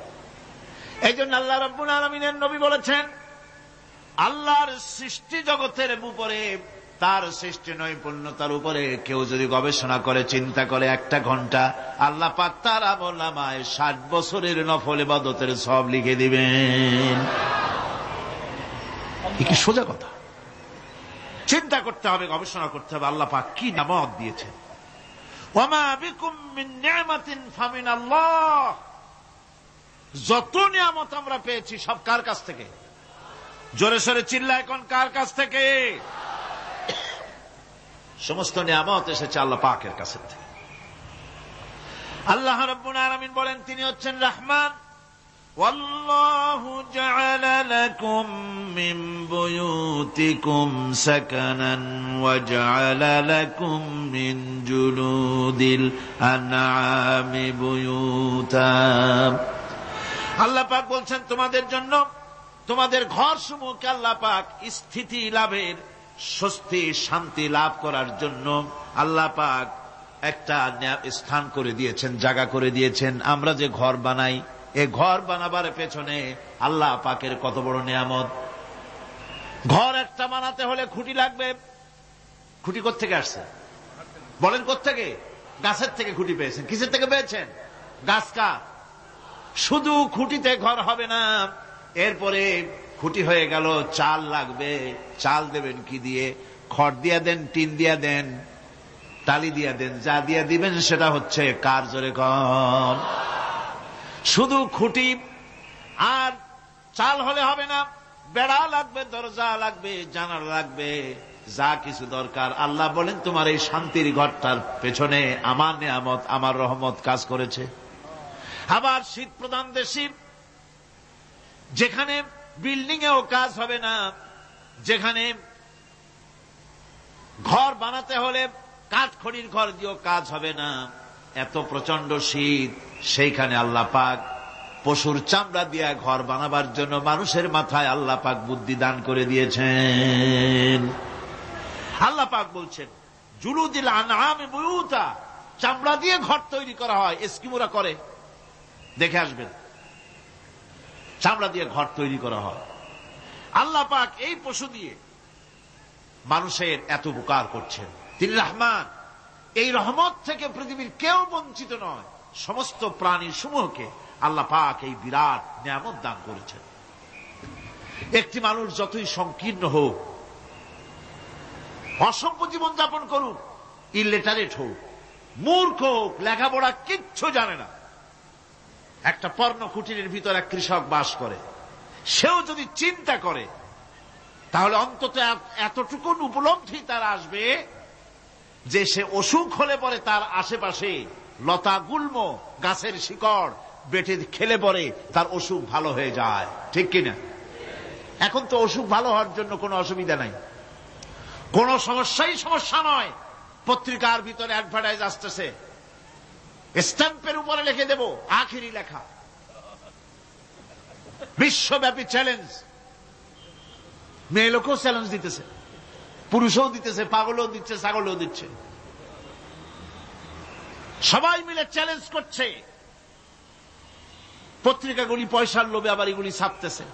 এই জন্য আল্লাহ রাব্বুল আলামিনের নবী বলেছেন, আল্লাহর সৃষ্টি জগতের উপরে, তার সৃষ্টি নৈপুণ্যতার উপরে কেউ যদি গবেষণা করে, চিন্তা করে 1 ঘন্টা, আল্লাহ পাক তার আমলনামায় 60 বছরের নফল ইবাদতের সওয়াব লিখে দিবেন। কি সোজা কথা। চিন্তা করতে হবে, গবেষণা করতে হবে আল্লাহ পাক কি নিয়ামত দিয়েছেন। ওয়ামা বিকুম মিন নি'মাতিন ফামিনাল্লাহ। যত নিয়ামত আমরা পেয়েছি সব কার কাছ থেকে? জোরে সোরে চিল্লায় কোন কার কাছ থেকে? সমস্ত নিয়ামত এসেছে আল্লাহ পাকের কাছ থেকে। আল্লাহ রাব্বুল আলামিন বলেন তিনি হচ্ছেন রহমান। ওয়াল্লাহু জাআলা লাকুম মিন বুয়ুতিকুম সাকানান ওয়া জাআলা লাকুম মিন জুলুদিল আনআমি বুয়ুতা। আল্লাহ পাক বলছেন তোমাদের জন্য, তোমাদের ঘরসমূহকে আল্লাহ পাক স্থিতি লাভের, স্বস্তি শান্তি লাভ করার জন্য আল্লাহ পাক একটা স্থান করে দিয়েছেন, জায়গা করে দিয়েছেন। আমরা যে ঘর বানাই, এই ঘর বানাবার পেছনে আল্লাহ পাকের কত বড় নিয়ামত। ঘর একটা বানাতে হলে খুঁটি লাগবে। খুঁটি কোত্থেকে আসছে বলেন? কোত্থেকে? গাছের থেকে খুঁটি পেয়েছেন। কিসের থেকে পেয়েছেন? গাছ কা। শুধু খুঁটিতে ঘর হবে না, এরপরে খুঁটি হয়ে গেল, চাল লাগবে। চাল দেবেন কি দিয়ে? খড় দিয়া দেন, টিন দিয়া দেন, টালি দিয়া দেন, যা দিয়া দিবেন সেটা হচ্ছে কার? জোরে কম। শুধু খুঁটি আর চাল হলে হবে না, বেড়া লাগবে, দরজা লাগবে, জানালা লাগবে, যা কিছু দরকার। আল্লাহ বলেন তোমার এই শান্তির ঘরটার পেছনে আমার নিয়ামত, আমার রহমত কাজ করেছে। আবার শীত প্রধান দেশে যেখানে বিল্ডিং এও কাজ হবে না, যেখানে ঘর বানাতে হলে কাঠখড়ির ঘর দিয়েও কাজ হবে না, এত প্রচন্ড শীত, সেইখানে আল্লাহ পাক পশুর চামড়া দিয়ে ঘর বানাবার জন্য মানুষের মাথায় আল্লাহ পাক বুদ্ধি দান করে দিয়েছেন। আল্লাহ পাক বলছেন জুলুদিল আনআমি বুয়ুতা, চামড়া দিয়ে ঘর তৈরি করা হয়। এস্কিমোরা করে, দেখে আসবেন, চামড়া দিয়ে ঘর তৈরি করা হয়। আল্লাহ পাক এই পশু দিয়ে মানুষের এত উপকার করছেন। তিনি রহমান। এই রহমত থেকে পৃথিবীর কেউ বঞ্চিত নয়। সমস্ত প্রাণী সমূহকে আল্লাহ পাক এই বিরাট নিয়ামত দান করেছেন। একটি মানুষ যতই সংকীর্ণ হোক, অসভ্য জীবন যাপন করুক, ইলিটারেট হোক, মূর্খ হোক, লেখাপড়া কিচ্ছু জানে না, একটা পর্ণ কুটিরের ভিতর এক কৃষক বাস করে, সেও যদি চিন্তা করে তাহলে অন্তত এতটুকু উপলব্ধি তার আসবে যে সে অসুখ হলে পরে তার আশেপাশে লতা গুল্ম, গাছের শিকড় বেটে খেলে পরে তার অসুখ ভালো হয়ে যায়। ঠিক কিনা? এখন তো অসুখ ভালো হওয়ার জন্য কোনো অসুবিধা নাই, কোন সমস্যাই সমস্যা নয়। পত্রিকার ভিতরে অ্যাডভার্টাইজ আসতেছে, স্ট্যাম্পের উপরে লিখে দেব আখেরি লেখা, বিশ্বব্যাপী চ্যালেঞ্জ। মেয়ে লোকও চ্যালেঞ্জ দিতেছে, পুরুষও দিতেছে, পাগলও দিচ্ছে, ছাগলও দিচ্ছে, সবাই মিলে চ্যালেঞ্জ করছে। পত্রিকাগুলি পয়সার লোভে আবার এগুলি ছাপতেছে।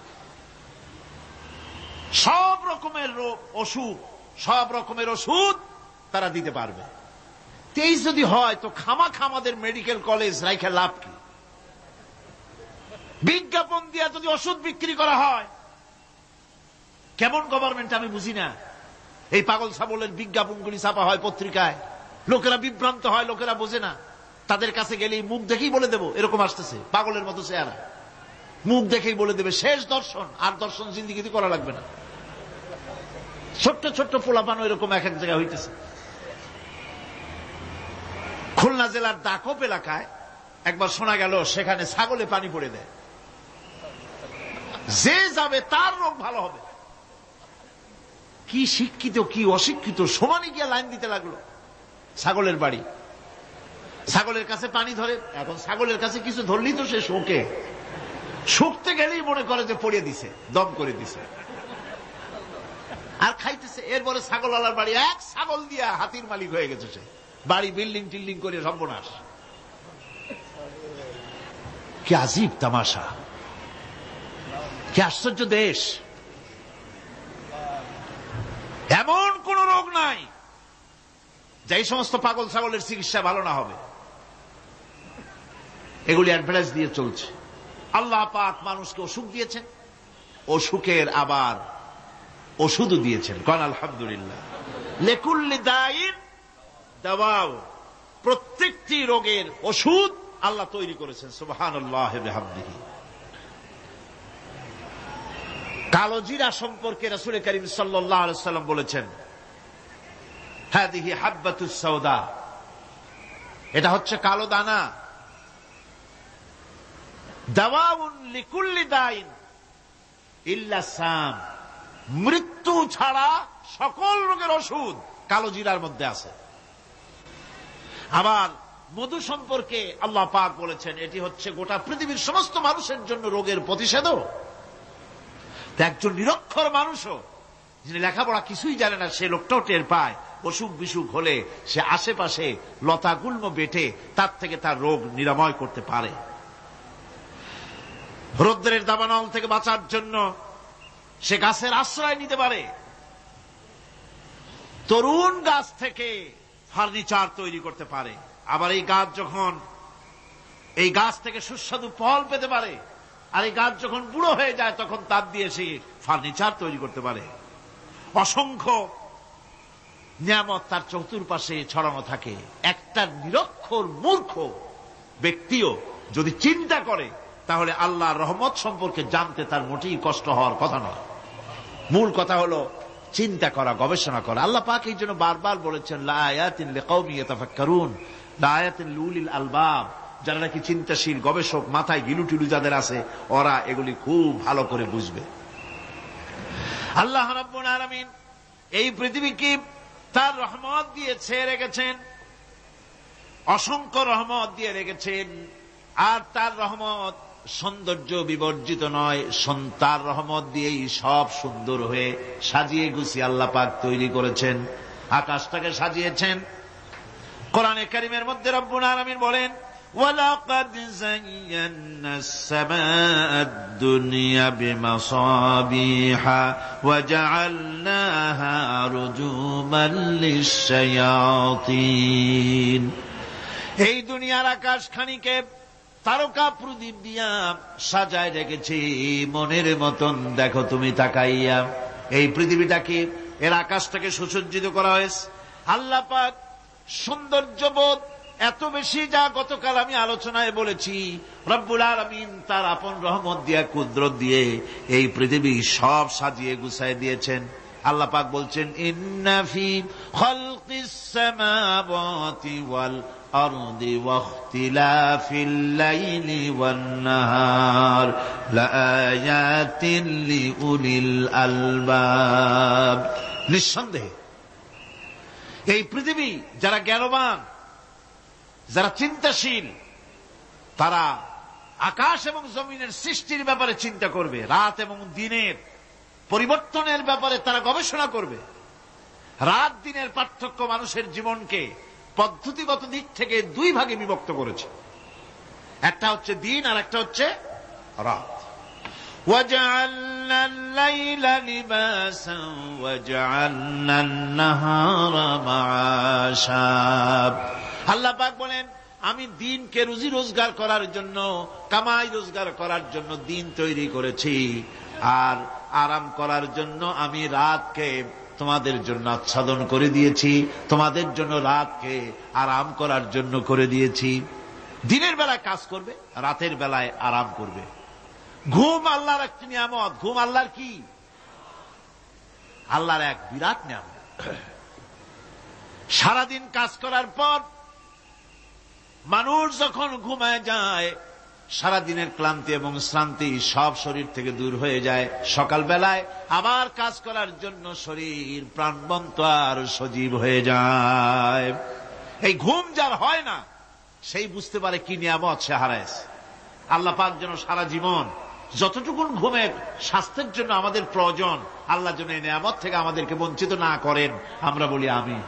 সব রকমের অসুখ, সব রকমের ওষুধ তারা দিতে পারবে। 23 যদি হয় তো খামাখা আমাদের মেডিকেল কলেজ রাইখা লাভ কি? বিজ্ঞাপন দিয়া যদি ওষুধ বিক্রি করা হয়, কেমন গভর্নমেন্ট আমি বুঝি না। এই পাগল ছাগলের বিজ্ঞাপনগুলি ছাপা হয় পত্রিকায়, লোকেরা বিভ্রান্ত হয়, লোকেরা বোঝে না। তাদের কাছে গেলেই মুখ দেখেই বলে দেব এরকম আসতেছে, পাগলের মতো চেহারা, মুখ দেখেই বলে দেবে শেষ দর্শন, আর দর্শন জিন্দিগিতে করা লাগবে না। ছোট্ট ছোট্ট পোলাপান এরকম এক এক জায়গায় হইতেছে। খুলনা জেলার দাকপ এলাকায় একবার শোনা গেল সেখানে ছাগলে পানি পড়ে দেয়, যে যাবে তার রোগ ভালো হবে। কি শিক্ষিত কি অশিক্ষিত সমানে গিয়া লাইন দিতে লাগলো। ছাগলের বাড়ি, ছাগলের কাছে পানি ধরে। এখন ছাগলের কাছে কিছু ধরলেই তো সে শোকে, শুকতে গেলেই মনে করে যে পড়িয়ে দিছে, দম করে দিছে, আর খাইতেছে। এরপরে ছাগলওয়ালার বাড়ি এক ছাগল দিয়া হাতির মালিক হয়ে গেছে সে, বাড়ি বিল্ডিং টিল্ডিং করে সর্বনাশ। কি আজীব তামাশা, কি আশ্চর্য দেশ। এমন কোন রোগ নাই যে এই সমস্ত পাগল ছাগলের চিকিৎসা ভালো না হবে। এগুলি অ্যাডভার্টাইজ দিয়ে চলছে। আল্লাহ পাক মানুষকে অসুখ দিয়েছেন, অসুখের আবার ওষুধও দিয়েছেন। কোন আলহামদুলিল্লাহ। লিকুল্লি দাইন দাওয়াও, প্রত্যেকটি রোগের ওষুধ আল্লাহ তৈরি করেছেন। সুবহানাল্লাহ ওয়া বিহামদিহি। কালো জিরা সম্পর্কে রাসূল করিম সাল্লাল্লাহু আলাইহি ওয়াসাল্লাম বলেছেন, হাদিহি হাব্বাতুস সাওদা, এটা হচ্ছে কালো দানা। দাওয়াউন লিকুল্লি দাইন ইল্লা সাম, মৃত্যু ছাড়া সকল রোগের ওষুধ কালো জিরার মধ্যে আছে। আবার মধু সম্পর্কে আল্লাহ পাক বলেছেন, এটি হচ্ছে গোটা পৃথিবীর সমস্ত মানুষের জন্য রোগের প্রতিষেধক। একজন নিরক্ষর মানুষও, যিনি লেখাপড়া কিছুই জানে না, সে লোকটাও টের পায় অসুখ বিসুখ হলে সে আশেপাশে লতা গুল্ম বেটে তার থেকে তার রোগ নিরাময় করতে পারে। রৌদ্রের দাবানল থেকে বাঁচার জন্য সে গাছের আশ্রয় নিতে পারে। তরুণ গাছ থেকে ফার্নিচার তৈরি করতে পারে। আবার এই গাছ থেকে সুস্বাদু ফল পেতে পারে। আর এই গাছ যখন বুড়ো হয়ে যায় তখন তার দিয়ে সে ফার্নিচার তৈরি করতে পারে। অসংখ্য নিয়ামত তার চতুর্পাশে ছড়ানো থাকে। একটা নিরক্ষর মূর্খ ব্যক্তিও যদি চিন্তা করে তাহলে আল্লাহর রহমত সম্পর্কে জানতে তার মোটেই কষ্ট হওয়ার কথা নয়। মূল কথা হলো চিন্তা করা, গবেষণা করা। আল্লাহ পাক এই জন্য বারবার বলেছেন, লা আয়াতিন লিকাওমি ইয়াতাফাক্কারুন, লা আয়াতিন লিউলিল আলবাব, যারা নাকি চিন্তাশীল গবেষক, মাথায় গিলুটিলু যাদের আছে, ওরা এগুলি খুব ভালো করে বুঝবে। আল্লাহ রাব্বুল আলামিন এই পৃথিবীকে তার রহমত দিয়ে ছেয়ে রেখেছেন, অসংখ্য রহমত দিয়ে রেখেছেন। আর তার রহমত সৌন্দর্য বিবর্জিত নয়, তার রহমত দিয়েই সব সুন্দর হয়ে সাজিয়ে গুছিয়ে আল্লাহ পাক তৈরি করেছেন। আকাশটাকে সাজিয়েছেন। কোরআনে কারীমের মধ্যে রব্বুল আলামিন বলেন, ওয়ালাকাদ যায়্যানাস সামাআদ দুনিয়া বিমাসাবিহা ওয়া জাআলনাহা রুজুমান লিশ-শায়াতিন। এই দুনিয়ার আকাশখানিকে তারকা প্রদীপ দিয়া সাজায় রেখেছি মনের মতন। দেখো তুমি তাকাইয়া, এই পৃথিবীটাকে, এর আকাশটাকে সুসজ্জিত করা হয়েছে। আল্লাহ পাক সৌন্দর্যবোধ এত বেশি, যা গতকাল আমি আলোচনায় বলেছি, রব্বুল আলামিন তার আপন রহমত দিয়া, কুদরত দিয়ে এই পৃথিবী সব সাজিয়ে গুছায় দিয়েছেন। আল্লাহ পাক বলছেন, ইন্না ফি খালকিস সামাওয়াতি ওয়াল আরদি ওয়াখতিলাফিল লাইলি ওয়ান নাহার লাআয়াতিন লিউলিল আলবাব। নিঃসন্দেহে এই পৃথিবী যারা জ্ঞানবান, যারা চিন্তাশীল, তারা আকাশ এবং জমিনের সৃষ্টির ব্যাপারে চিন্তা করবে, রাত এবং দিনের পরিবর্তনের ব্যাপারে তারা গবেষণা করবে। রাত দিনের পার্থক্য মানুষের জীবনকে পদ্ধতিগত দিক থেকে দুই ভাগে বিভক্ত করেছে। একটা হচ্ছে দিন আর একটা হচ্ছে রাত। وَجَعَلْنَا اللَّيْلَ لِبَاسًا وَجَعَلْنَا النَّهَارَ مَعَاشًا। আল্লাহ পাক বলেন, আমি দিনকে রুজি রোজগার করার জন্য, কামাই রোজগার করার জন্য দিন তৈরি করেছি, আর আরাম করার জন্য আমি রাতকে তোমাদের জন্য আচ্ছাদন করে দিয়েছি। তোমাদের জন্য রাতকে আরাম করার জন্য করে দিয়েছি। দিনের বেলায় কাজ করবে, রাতের বেলায় আরাম করবে। ঘুম আল্লাহর একটি নিয়ামত। ঘুম আল্লাহর কি? আল্লাহর এক বিরাট নিয়ামত। সারাদিন কাজ করার পর মানুষ যখন ঘুমায় যায়, সারাদিনের ক্লান্তি এবং শ্রান্তি সব শরীর থেকে দূর হয়ে যায়। সকালবেলায় আবার কাজ করার জন্য শরীর প্রাণবন্ত আর সজীব হয়ে যায়। এই ঘুম যার হয় না, সেই বুঝতে পারে কি নিয়ামত সে হারাইছে। আল্লাহ পাক যেন সারা জীবন যতটুকুন ঘুমের স্বাস্থ্যের জন্য আমাদের প্রয়োজন, আল্লাহ যেন এই নিয়ামত থেকে আমাদেরকে বঞ্চিত না করেন। আমরা বলি আমিন।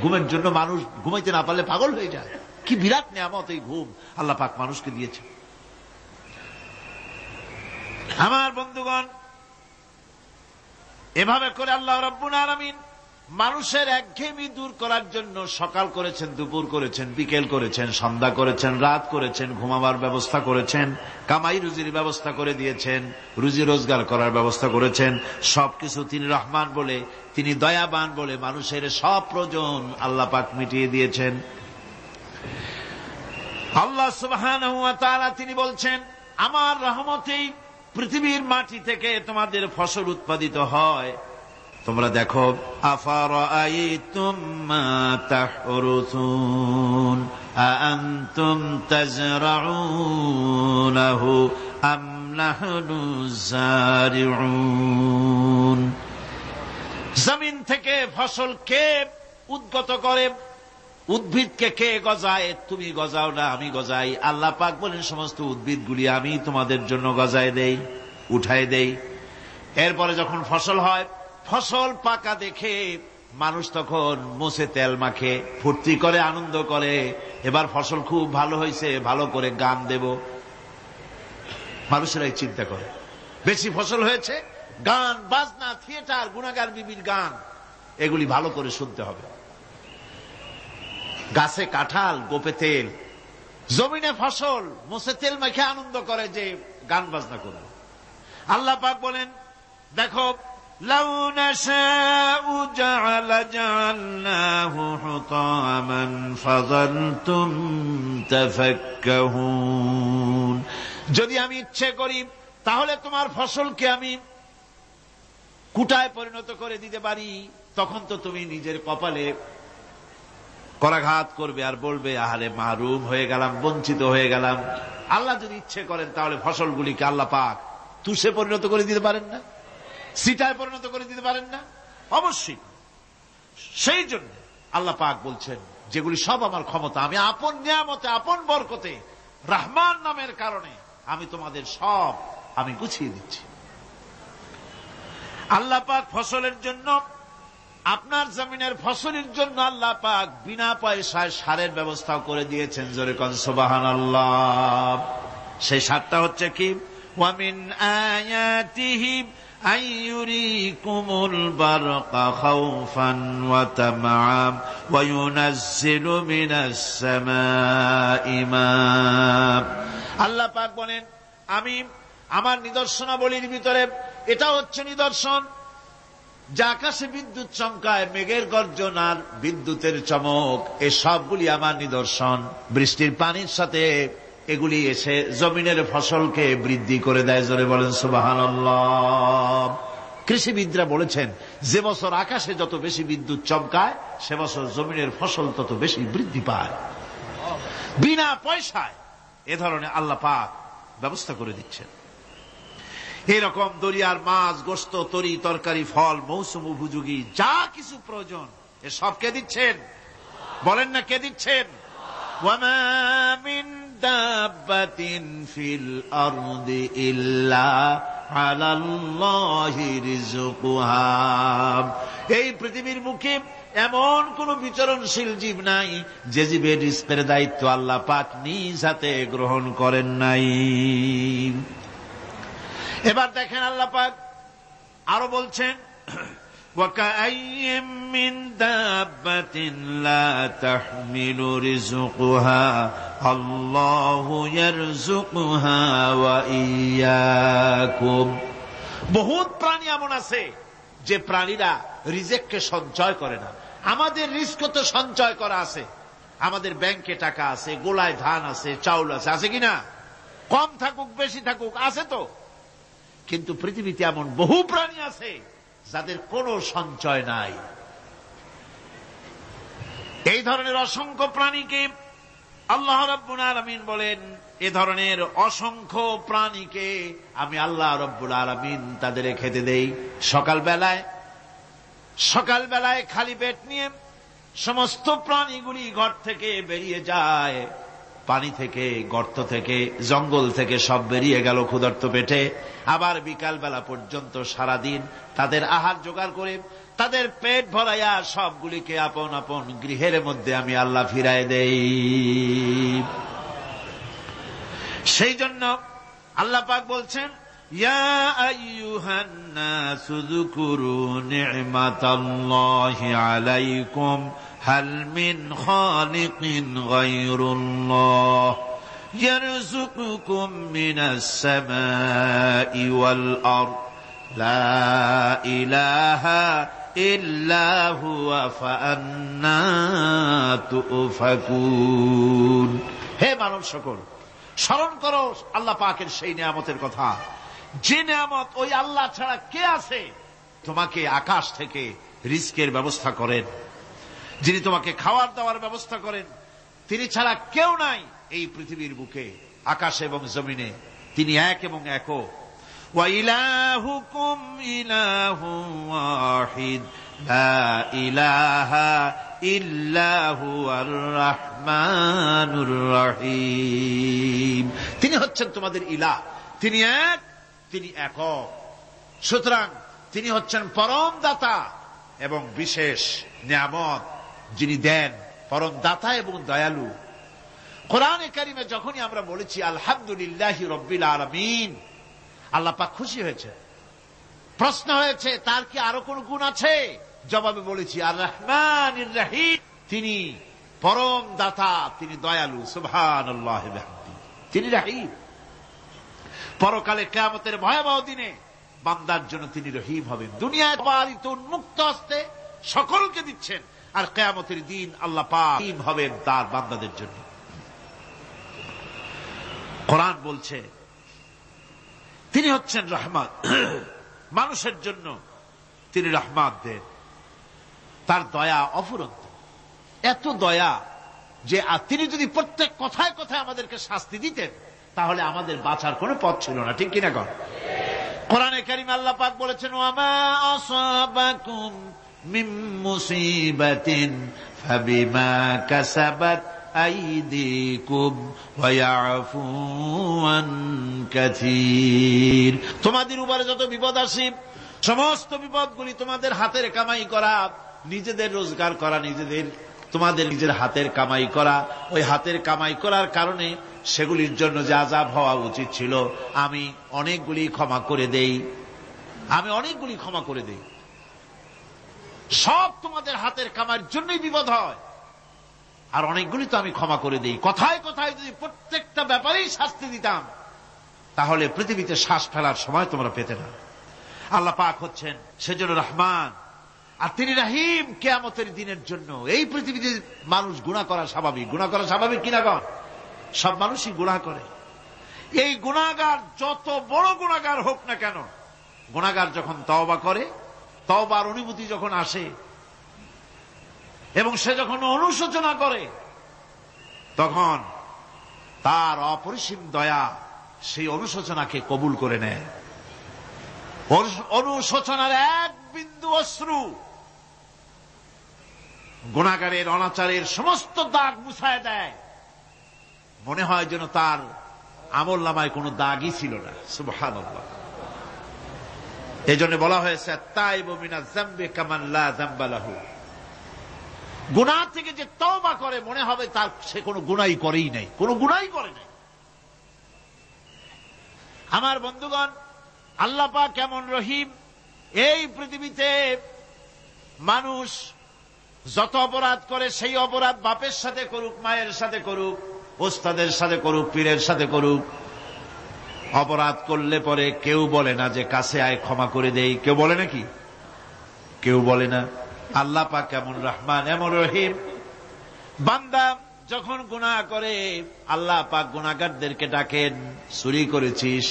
ঘুমের জন্য মানুষ ঘুমাইতে না পারলে পাগল হয়ে যায়। কি বিরাট নিয়ামত এই ঘুম আল্লাহ পাক মানুষকে দিয়েছে। আমার বন্ধুগণ, এভাবে করে আল্লাহ রাব্বুল আলামিন মানুষের একঘেয়েমি দূর করার জন্য সকাল করেছেন, দুপুর করেছেন, বিকেল করেছেন, সন্ধ্যা করেছেন, রাত করেছেন, ঘুমাবার ব্যবস্থা করেছেন, কামাই রুজির ব্যবস্থা করে দিয়েছেন, রুজি রোজগার করার ব্যবস্থা করেছেন। সবকিছু তিনি রহমান বলে, তিনি দয়াবান বলে মানুষের সব প্রয়োজন আল্লাহ পাক মিটিয়ে দিয়েছেন। আল্লাহ সুবহানাহু ওয়া তাআলা তিনি বলছেন, আমার রহমতেই পৃথিবীর মাটি থেকে তোমাদের ফসল উৎপাদিত হয়। তোমরা দেখো, আফারাআইতুম মা তাহরুসুন আআনতুম তাজরাউনাহু আম নাহনুজ জারিউন। জমিন থেকে ফসল কে উদ্গত করে, উদ্ভিদকে কে গজায়? তুমি গজাও না, আমি গজাই। আল্লাহ পাক বলেন, সমস্ত উদ্ভিদগুলি আমি তোমাদের জন্য গজায় দেই, উঠায় দেই। এরপরে যখন ফসল হয়, ফসল পাকা দেখে মানুষ তখন মুছে তেল মাখে, ফুর্তি করে, আনন্দ করে। এবার ফসল খুব ভালো হয়েছে, ভালো করে গান দেব। মানুষেরাই চিন্তা করে, বেশি ফসল হয়েছে, গান বাজনা, থিয়েটার, গুনাগার বিবির গান, এগুলি ভালো করে শুনতে হবে। গাছে কাঁঠাল, গোপে তেল, জমিনে ফসল, মুছে তেল মাখে আনন্দ করে যে গান বাজনা করবে। আল্লাহ পাক বলেন, দেখো, লাউ নাশাউ জাআলনাহু হুতামান ফাযালতুম তাফাক্কাহুন। যদি আমি ইচ্ছে করি তাহলে তোমার ফসলকে আমি কুটায় পরিণত করে দিতে পারি। তখন তো তুমি নিজের কপালে করাঘাত করবে আর বলবে, আহারে মাহরুম হয়ে গেলাম, বঞ্চিত হয়ে গেলাম। আল্লাহ যদি ইচ্ছে করেন তাহলে ফসলগুলিকে আল্লাহ পাক তুষে পরিণত করে দিতে পারেন না? সিটায় পরিণত করে দিতে পারেন না? অবশ্যই। সেই জন্য আল্লাহ পাক বলছেন, যেগুলি সব আমার ক্ষমতা, আমি আপন নিয়ামতে, আপন বরকতে, রহমান নামের কারণে আমি তোমাদের সব আমি গুছিয়ে দিচ্ছি। আল্লাহ পাক ফসলের জন্য, আপনার জমিনের ফসলের জন্য আল্লাহ পাক বিনা পয়সায় সারের ব্যবস্থাও করে দিয়েছেন। জোরে কোন সুবহানাল্লাহ। সেই সারটা হচ্ছে কি? ওয়া মিন আয়াতিহি আইয়ুরিকুমুল বারকা খাউফান ওয়া তামআম ওয়া ইউনাজ্জিলু মিনাস সামাই মা। আল্লাহ পাক বলেন, আমি আমার নিদর্শনাবলীর ভিতরে এটা হচ্ছে নিদর্শন, যে আকাশে বিদ্যুৎ চমকায়, মেঘের গর্জন আর বিদ্যুতের চমক, এ সবগুলি আমার নিদর্শন। বৃষ্টির পানির সাথে এগুলি এসে জমিনের ফসলকে বৃদ্ধি করে দেয়। জোরে বলেন সুবহানাল্লাহ। কৃষিবিদরা বলেছেন, যে বছর আকাশে যত বেশি বিদ্যুৎ চমকায়, সে বছর জমিনের ফসল তত বেশি বৃদ্ধি পায়। বিনা পয়সায় এ ধরনের আল্লাহ পাক ব্যবস্থা করে দিচ্ছেন। এরকম দরিয়ার মাছ, গোশত, তরি তরকারি, ফল, মৌসুম উপযোগী যা কিছু প্রয়োজন, এ সব কে দিচ্ছেন? বলেন না, কে দিচ্ছেন? ওয়া মা মিন দাব্বাতিন ফিল আরদি ইল্লা আলাল্লাহি রিজকুহা। এই পৃথিবীর মুখে এমন কোন বিচরণশীল জীব নাই যে জীবের রিজকের দায়িত্ব আল্লাহ পাক নিজ হাতে গ্রহণ করেন নাই। এবার দেখেন, আল্লাহ পাক আরো বলছেন, وَكَأَيِّن مِّن دَابَّةٍ لَّا تَحْمِلُ رِزْقَهَا اللَّهُ يَرْزُقُهَا وَإِيَّاكُمْ। বহুত প্রাণী এমন আছে যে প্রাণীরা রিজেককে সঞ্চয় করে না। আমাদের রিজক তো সঞ্চয় করা আছে, আমাদের ব্যাংকে টাকা আছে, গোলায় ধান আছে, চাউল আছে, আছে কিনা? কম থাকুক বেশি থাকুক, আছে তো। কিন্তু পৃথিবীতে এমন বহু প্রাণী আছে যাদের কোনো সঞ্চয় নাই। এই ধরনের অসংখ্য প্রাণীকে আল্লাহ রাব্বুল আলামিন বলেন, এ ধরনের অসংখ্য প্রাণীকে আমি আল্লাহ রাব্বুল আলামিন তাদের খেতে দেই। সকালবেলায় খালি পেট নিয়ে সমস্ত প্রাণীগুলি ঘর থেকে বেরিয়ে যায়, পানি থেকে, গর্ত থেকে, জঙ্গল থেকে সব বেরিয়ে গেল ক্ষুধার্ত পেটে। আবার বিকালবেলা পর্যন্ত সারাদিন তাদের আহার জোগাড় করে তাদের পেট ভরাইয়া সবগুলিকে আপন আপন গৃহের মধ্যে আমি আল্লাহ ফিরায় দেই। সেই জন্য আল্লাহ পাক বলছেন, ইয়া আইয়ুহান নাসু যকুরু নি'মাতাল্লাহি আলাইকুম হাল মিন খালিকিন গায়রুল্লাহ ইয়ারযুকুকুম মিনাস সামাই ওয়াল আরদ লা ইলাহা ইল্লা হুয়া ফাআন্না তুফাকুন। হে মানব সকল, স্মরণ করো আল্লাহ পাকের সেই নিয়ামতের কথা, যে নিয়ামত ওই আল্লাহ ছাড়া কে আছে? তোমাকে আকাশ থেকে রিজকের ব্যবস্থা করেন, যিনি তোমাকে খাওয়ার দাওয়ার ব্যবস্থা করেন, তিনি ছাড়া কেউ নাই এই পৃথিবীর বুকে, আকাশে এবং জমিনে। তিনি এক এবং একক। ওয়া ইলাহুকুম ইলাহুন ওয়াহিদ লা ইলাহা ইল্লা হুয়ার রাহমানুর রহিম। তিনি হচ্ছেন তোমাদের ইলাহ, তিনি এক, তিনি একক। সুতরাং তিনি হচ্ছেন পরম দাতা এবং বিশেষ নিয়ামত যিনি দেন, পরম দাতা এবং দয়ালু। কোরআনে কারিমে যখনই আমরা বলেছি আলহামদুলিল্লাহি রাব্বিল আলামিন, আল্লাহ পাক খুশি হয়েছে। প্রশ্ন হয়েছে তার কি আরো কোন গুণ আছে? জবাবে বলেছি আর রহমানির রহিম, তিনি পরম দাতা, তিনি দয়ালু। সুবহানাল্লাহি ওয়া বিহামদিহি, তিনি রহিম। পরকালে কিয়ামতের ভয়াবহ দিনে বান্দার জন্য তিনি রহিম হবেন। দুনিয়ায় পালিত উন্মুক্ত হস্তে সকলকে দিচ্ছেন, আর কিয়ামতের দিন আল্লাহ পাক রহিম হবেন তার বান্দাদের জন্য। কোরআন বলছে তিনি হচ্ছেন রহমত, মানুষের জন্য তিনি রহমত দেন। তার দয়া অফুরন্ত, এত দয়া যে তিনি যদি প্রত্যেক কথায় কথায় আমাদেরকে শাস্তি দিতেন তাহলে আমাদের বাঁচার কোনো পথ ছিল না। ঠিক কিনা কর? কোরআনে কারিমে আল্লাহ পাক বলেছেন, ওয়ামা আসাবাকুম মিন মুসিবাতিন ফাবিমা কাসাবাত আইদিকুম ওয়া ইয়াফু আন কাসীর। তোমাদের উপরে যত বিপদ আসে, সমস্ত বিপদগুলি তোমাদের হাতের কামাই করা, নিজেদের রোজগার করা, তোমাদের নিজের হাতের কামাই করা। ওই হাতের কামাই করার কারণে সেগুলির জন্য যে আযাব হওয়া উচিত ছিল আমি অনেকগুলি ক্ষমা করে দেই, সব তোমাদের হাতের কামাইয়ের জন্যই বিপদ হয়, আর অনেকগুলি তো আমি ক্ষমা করে দেই। কথায় কথায় যদি প্রত্যেকটা ব্যাপারেই শাস্তি দিতাম তাহলে পৃথিবীতে শ্বাস ফেলার সময় তোমরা পেতে না। আল্লাহ পাক হচ্ছেন সেজন্য রহমান, আর তিনি রহিম। কিয়ামতের দিনের জন্য এই পৃথিবীতে মানুষ গুনাহ করা স্বাভাবিক। কিনা কর? সব মানুষই গুনাহ করে। এই গুনাহগার যত বড় গুনাহগার হোক না কেন, গুনাহগার যখন তওবা করে, তওবার অনুভূতি যখন আসে এবং সে যখন অনুশোচনা করে, তখন তার অপরিসীম দয়া সেই অনুশোচনাকে কবুল করে নেয়। অনুশোচনার এক বিন্দু অশ্রু গুনাহগারের অনাচারের সমস্ত দাগ মুছায় দেয়। মনে হয় যেন তার আমল নামায় কোনো দাগই ছিল না। সুবহানাল্লাহ। এই জন্য বলা হয়েছে তাইবু মিনাজ যামবি কামান লা যামবা লাহু। গুনাহ থেকে যে তওবা করে মনে হবে তার সে কোনো গুনাহই করেই নাই, আমার বন্ধুগণ, আল্লাহ পাক কেমন রহিম! এই পৃথিবীতে মানুষ যত অপরাধ করে সেই অপরাধ বাপের সাথে করুক, মায়ের সাথে করুক, ওস্তাদের সাথে করুক, পীরের সাথে করুক, অপরাধ করলে পরে কেউ বলে না যে কাছে আয় ক্ষমা করে দেই। কেউ বলে নাকি? কেউ বলে না। আল্লাহ পাক কেমন রহমান, এমন রহিম। বান্দা যখন গুনাহ করে আল্লাহ পাক গুনাহগারদেরকে ডাকেন, চুরি করেছিস,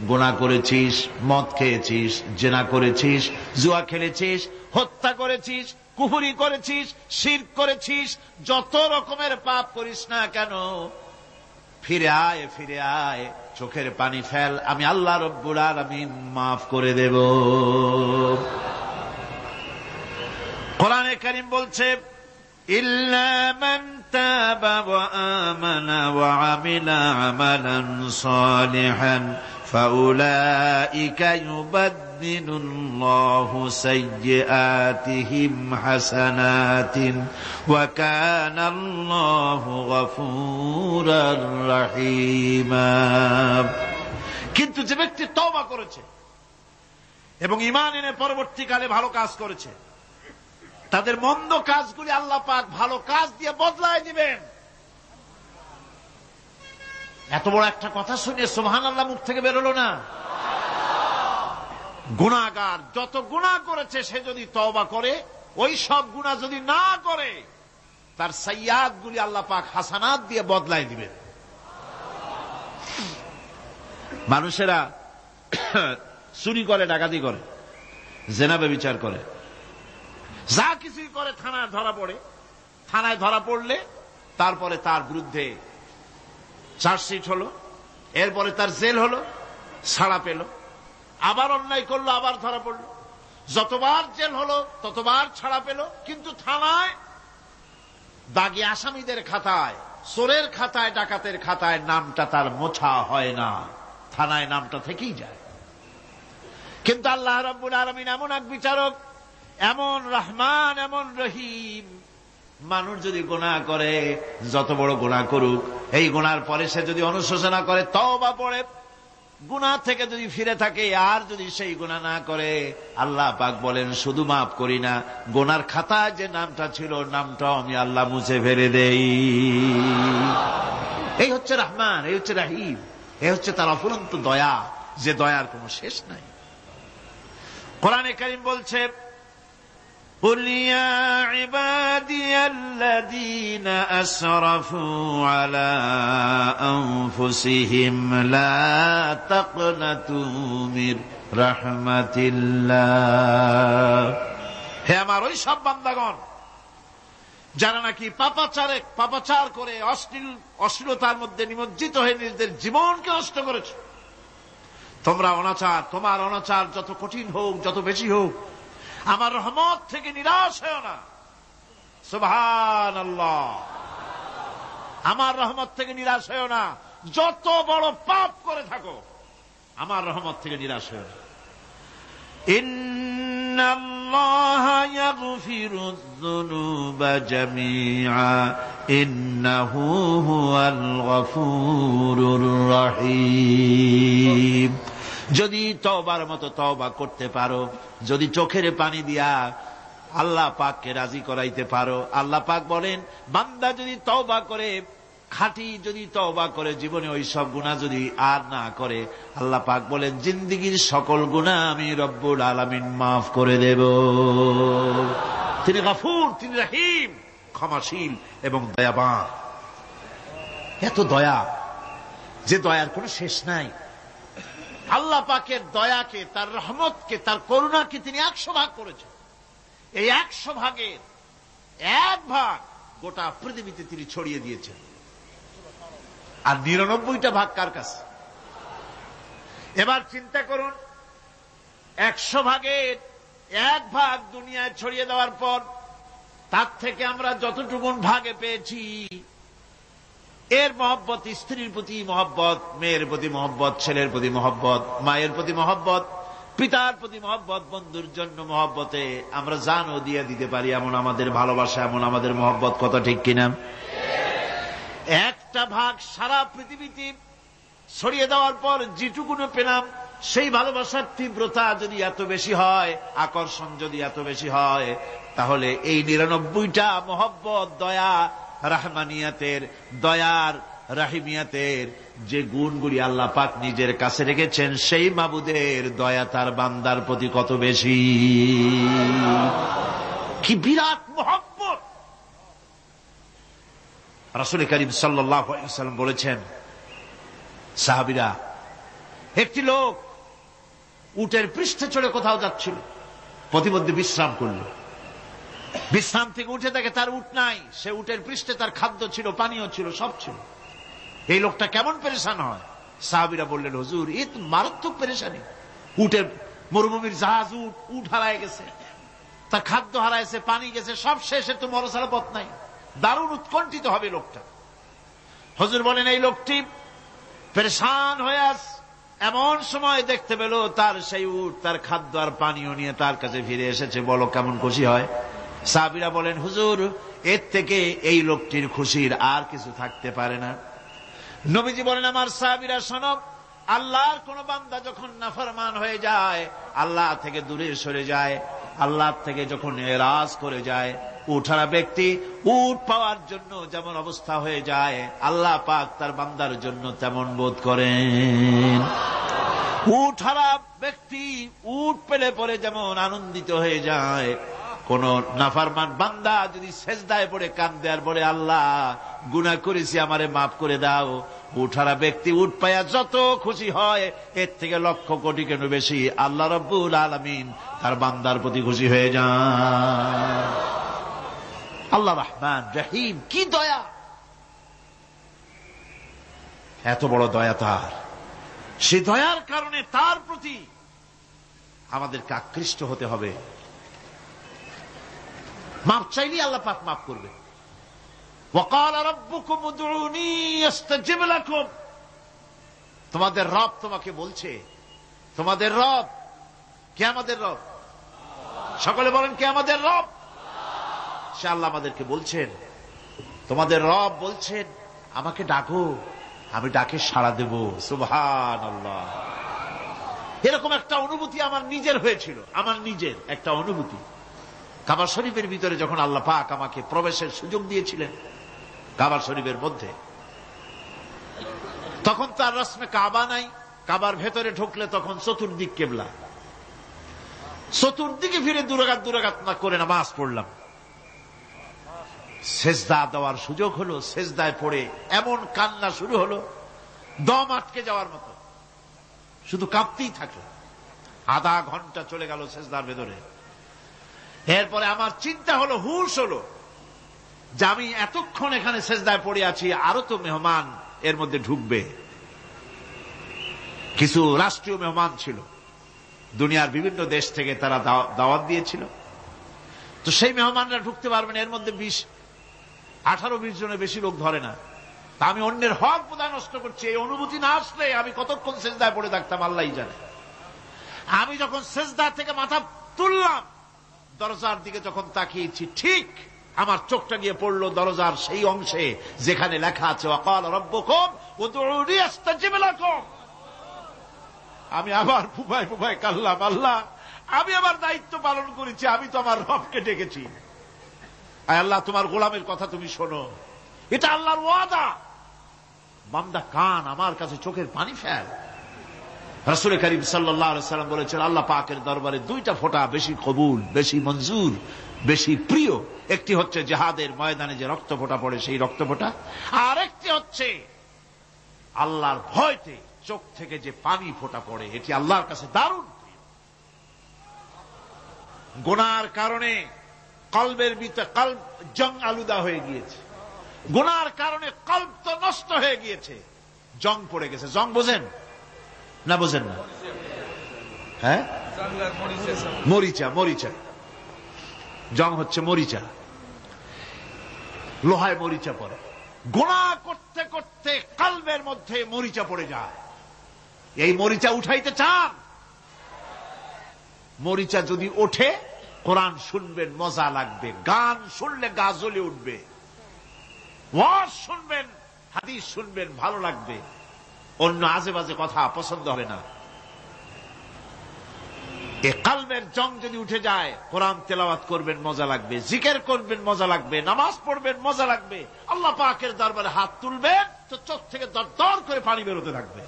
গুনাহ করেছিস, মদ খেয়েছিস, জিনা করেছিস, জুয়া খেলেছিস, হত্যা করেছিস, কুফরি করেছিস, শিরক করেছিস, যত রকমের পাপ করিস না কেন, ফিরে আয়, ফিরে আয়, চোখের পানি ফেল, আমি আল্লাহ রব্বুল আলামিন মাফ করে দেব। কোরআনে কারীম বলছে, ইল্লা মান তাবা ওয়া আমানা ওয়া আমিলা আমালান সালিহান ফাউলাইকা ইউবাদদিলুল্লাহু সাইয়্যাতিহিম হাসানাতিন ওয়া কানাল্লাহু গফুরার রহিমা। কিন্তু যে ব্যক্তি তওবা করেছে এবং ঈমান এনে পরবর্তীকালে ভালো কাজ করেছে, তাদের মন্দ কাজগুলি আল্লাহ পাক ভালো কাজ দিয়ে বদলায় দিবেন। এত বড় একটা কথা শুনে সুবহানাল্লাহ মুখ থেকে বেরোলো না? গুনাহগার যত গুনাহ করেছে সে যদি তওবা করে, ওই সব গুনাহ যদি না করে, তার সাইয়্যাতগুলি আল্লাহ পাক হাসানাত দিয়ে বদলায় দিবেন। মানুষেরা চুরি করে, ডাকাতি করে, জিনা ব্যভিচার করে, যা কিছুই করে থানায় ধরা পড়ে। থানায় ধরা পড়লে তারপরে তার বিরুদ্ধে চার্জশিট হলো, এরপরে তার জেল হলো, ছাড়া পেল, আবার অন্যায় করলো, আবার ধরা পড়লো, যতবার জেল হলো ততবার ছাড়া পেল, কিন্তু থানায় দাগী আসামিদের খাতায়, চোরের খাতায়, ডাকাতের খাতায় নামটা তার মোছা হয় না, থানায় নামটা থেকেই যায়। কিন্তু আল্লাহ রাব্বুল আলামিন এমন এক বিচারক, এমন রহমান, এমন রহিম, মানুষ যদি গুনাহ করে, যত বড় গুনাহ করুক, এই গুনার পরে সে যদি অনুশোচনা করে, তওবা পড়ে, গুনাহ থেকে যদি ফিরে থাকে, আর যদি সেই গুনাহ না করে, আল্লাহ পাক বলেন শুধু মাফ করি না, গুনার খাতায় যে নামটা ছিল নামটাও আমি আল্লাহ মুছে ফেলে দেই। এই হচ্ছে রহমান, এই হচ্ছে রহিম, এই হচ্ছে তার অফুরন্ত দয়া, যে দয়ার কোনো শেষ নাই। কোরআনে কারীম বলছে, قل يا عبادي الذين أسرفوا على أنفسهم لا تقنطوا من رحمة الله। হে আমার ওই সব বান্দাগণ যারা নাকি পাপাচার করে অশ্লীলতার মধ্যে নিমজ্জিত হয়ে নিজেদের জীবনকে নষ্ট করেছে, তোমার অনাচার যত কঠিন হোক, যত বেশি হোক, আমার রহমত থেকে নিরাশ হও না। সুবহানাল্লাহ, আমার রহমত থেকে নিরাশ হও না। যত বড় পাপ করে থাকো, আমার রহমত থেকে নিরাশ হও না। ইন্নাল্লাহা ইয়াগফিরুয যুনুবা জামিআ ইন্নাহু হুয়াল গফুরুর রহিম। যদি তওবার মতো তওবা করতে পারো, যদি চোখের পানি দিয়া আল্লাহ পাককে রাজি করাইতে পারো, আল্লাহ পাক বলেন বান্দা যদি তওবা করে, খাঁটি যদি তওবা করে, জীবনে ওই সব গুনাহ যদি আর না করে, আল্লাহ পাক বলেন জিন্দেগীর সকল গুনাহ আমি রব্বুল আলামিন মাফ করে দেব। তিনি গফুর, তিনি রহিম, ক্ষমাশীল এবং দয়াবান। এত দয়া, যে দয়ার কোনো শেষ নাই। আল্লাহ পাকের দয়াকে, তার রহমতকে, তার করুণাকে তিনি 100 ভাগ করেছেন। এই 100 ভাগের 1 ভাগ গোটা পৃথিবীতে তিনি ছড়িয়ে দিয়েছেন। আর 99টা ভাগ কার কাছে? এবার চিন্তা করুন, 100 ভাগের 1 ভাগ দুনিয়ায় ছড়িয়ে দেওয়ার পর তার থেকে আমরা যতটুকুন ভাগে পেয়েছি, এর মহব্বত, স্ত্রীর প্রতি মহব্বত, মেয়ের প্রতি মহব্বত, ছেলের প্রতি মহব্বত, মায়ের প্রতি মহব্বত, পিতার প্রতি মহব্বত, বন্ধুর জন্য মহব্বতে আমরা জানও দিয়ে দিতে পারি, এমন আমাদের ভালোবাসা, এমন আমাদের মহব্বত, কথা ঠিক কিনা? 1টা ভাগ সারা পৃথিবীতে ছড়িয়ে দেওয়ার পর যেটুকুনো পেলাম, সেই ভালোবাসার তীব্রতা যদি এত বেশি হয়, আকর্ষণ যদি এত বেশি হয়, তাহলে এই 99টা মহব্বত, দয়া, রহমানিয়াতের, দয়ার, রাহিমিয়াতের যে গুণগুলি আল্লাহ পাক নিজের কাছে রেখেছেন, সেই মাবুদের দয়া তার বান্দার প্রতি কত বেশি, কি বিরাট মহব্বত। রাসূল করিম সাল্লাল্লাহু আলাইহি ওয়াসাল্লাম বলেছেন, সাহাবীরা একটি লোক উটের পৃষ্ঠে চড়ে কোথাও যাচ্ছিল, প্রতিমধ্যে বিশ্রাম করল। বিশ্রাম থেকে উঠে দেখে তার উট নাই। সে উটের পৃষ্ঠে তার খাদ্য ছিল, পানীয় ছিল, সব ছিল। এই লোকটা কেমন পেরেশান হয়। সাহাবীরা বললেন, হুজুর এ তো মারাত্মক পেরেশানি। উটের মরুভূমির জাহাজ, উট হারায় গেছে, তার খাদ্য হারাইছে, পানি গেছে, সব শেষে তো মরা ছাড়া পথ নাই। দারুণ উৎকণ্ঠিত হবে লোকটা। হুজুর বলেন, এই লোকটি পেরেশান হয়ে আস। এমন সময় দেখতে পেল তার সেই উট তার খাদ্য আর পানীয় নিয়ে তার কাছে ফিরে এসেছে। বলো কেমন খুশি হয়। সাহাবীরা বলেন, হুজুর এর থেকে এই লোকটির খুশির আর কিছু থাকতে পারে না। নবীজি বলেন, আমার সাহাবীরা শোনো, আল্লাহর কোন বান্দা যখন নাফরমান হয়ে যায়, আল্লাহ থেকে দূরে সরে যায়, আল্লাহ থেকে যখন এরাজ করে যায়, উঠারা ব্যক্তি উট পাওয়ার জন্য যেমন অবস্থা হয়ে যায়, আল্লাহ পাক তার বান্দার জন্য তেমন বোধ করেন। উঠারা ব্যক্তি উট পেলে পরে যেমন আনন্দিত হয়ে যায়, কোন নাফরমান বান্দা যদি সেজদায় পড়ে কাঁদে আর বলে, আল্লাহ গুনাহ করেছি, আমারে মাফ করে দাও, উঠারা ব্যক্তি উট পায়া যত খুশি হয়, এর থেকে লক্ষ কোটি কেন বেশি আল্লাহ রাব্বুল আলামিন তার বান্দার প্রতি খুশি হয়ে যান। আল্লাহ রহমান রহিম, কি দয়া, এত বড় দয়া তার। সে দয়ার কারণে তার প্রতি আমাদেরকে আকৃষ্ট হতে হবে। মাপ চাইলেই আল্লাহ পাক মাফ করবে। ওয়াকাল রাব্বুকুম উদউনি আস্তাজিব লাকুম। তোমাদের রব তোমাকে বলছে, তোমাদের রব কে? আমাদের রব। সকলে বলেন, কে আমাদের রব? সে আল্লাহ আমাদেরকে বলছেন, তোমাদের রব বলছেন আমাকে ডাকো, আমি ডাকে সাড়া দেব। সুবহানাল্লাহ। এরকম একটা অনুভূতি আমার নিজের হয়েছিল, আমার নিজের একটা অনুভূতি। কাবা শরীফের ভিতরে যখন আল্লাহ পাক আমাকে প্রবেশের সুযোগ দিয়েছিলেন কাবা শরীফের মধ্যে, তখন তার রসমে কাবা নাই। কাবার ভেতরে ঢুকলে তখন চতুর্দিক কেবলা, চতুর্দিকে ফিরে দুরাকাত না করে নামাজ পড়লাম। সেজদা দেওয়ার সুযোগ হলো, সেজদায় পড়ে এমন কান্না শুরু হলো, দম আটকে যাওয়ার মতো, শুধু কাঁপতেই থাকলো। আধা ঘন্টা চলে গেল সেজদার ভেতরে। এরপরে আমার চিন্তা হলো, হুঁশ হলো যে আমি এতক্ষণ এখানে সেজদায় পড়ে আছি, আরো তো মেহমান এর মধ্যে ঢুকবে। কিছু রাষ্ট্রীয় মেহমান ছিল, দুনিয়ার বিভিন্ন দেশ থেকে তারা দাওয়াত দিয়েছিল। তো সেই মেহমানরা ঢুকতে পারবেন, এর মধ্যে 18-20 জনের বেশি লোক ধরে না। তা আমি অন্যের হক বোধহয় নষ্ট করছি, এই অনুভূতি না আসলে আমি কতক্ষণ সেজদায় পড়ে থাকতাম আল্লাহই জানে। আমি যখন সেজদা থেকে মাথা তুললাম, দরজার দিকে যখন তাকিয়েছি, ঠিক আমার চোখটা গিয়ে পড়লো দরজার সেই অংশে যেখানে লেখা আছে ওয়াকাল রাব্বুকুম উদউনি আস্তাজিব লাকুম। আমি আবার ফুফায় ফুফায় কাল্লাম, আল্লাহ আমি আমার দায়িত্ব পালন করেছি, আমি তো আমার রবকে ডেকেছি। আয় আল্লাহ, তোমার গোলামের কথা তুমি শোনো, এটা আল্লাহর ওয়াদা। বান্দা কান, আমার কাছে চোখের পানি ফেল। রাসূল করিম সাল্লাল্লাহু আলাইহি ওয়াসাল্লাম বলেছেন, আল্লাহ পাকের দরবারে দুইটা ফোঁটা বেশি কবুল, বেশি মঞ্জুর, বেশি প্রিয়। একটি হচ্ছে জিহাদের ময়দানে যে রক্ত ফোঁটা পড়ে সেই রক্ত ফোঁটা, আর একটি হচ্ছে আল্লাহর ভয়তে চোখ থেকে যে পানি ফোঁটা পড়ে, এটি আল্লাহর কাছে দারুণ প্রিয়। গুনার কারণে কলবের ভিতরে কলব জং আলুদা হয়ে গিয়েছে, গুনার কারণে কলব তো নষ্ট হয়ে গিয়েছে, জং পড়ে গেছে। জং বোঝেন না? বোঝেন না? হ্যাঁ, মরিচা। মরিচা জং হচ্ছে মরিচা, লোহায় মরিচা পড়ে। গুনাহ করতে করতে কলবের মধ্যে মরিচা পড়ে যায়। এই মরিচা উঠাইতে চান? মরিচা যদি ওঠে, কোরআন শুনবেন মজা লাগবে, গান শুনলে গা জ্বলে উঠবে, ওয়াজ শুনবেন, হাদিস শুনবেন, ভালো লাগবে, অন্য আজে বাজে কথা পছন্দ হবে না। এই কলবের জং যদি উঠে যায়, কোরআন তেলাওয়াত করবেন মজা লাগবে, জিকির করবেন মজা লাগবে, নামাজ পড়বেন মজা লাগবে, আল্লাহ পাকের দরবারে হাত তুলবেন তো চোখ থেকে দরদর করে পানি বেরোতে থাকবে।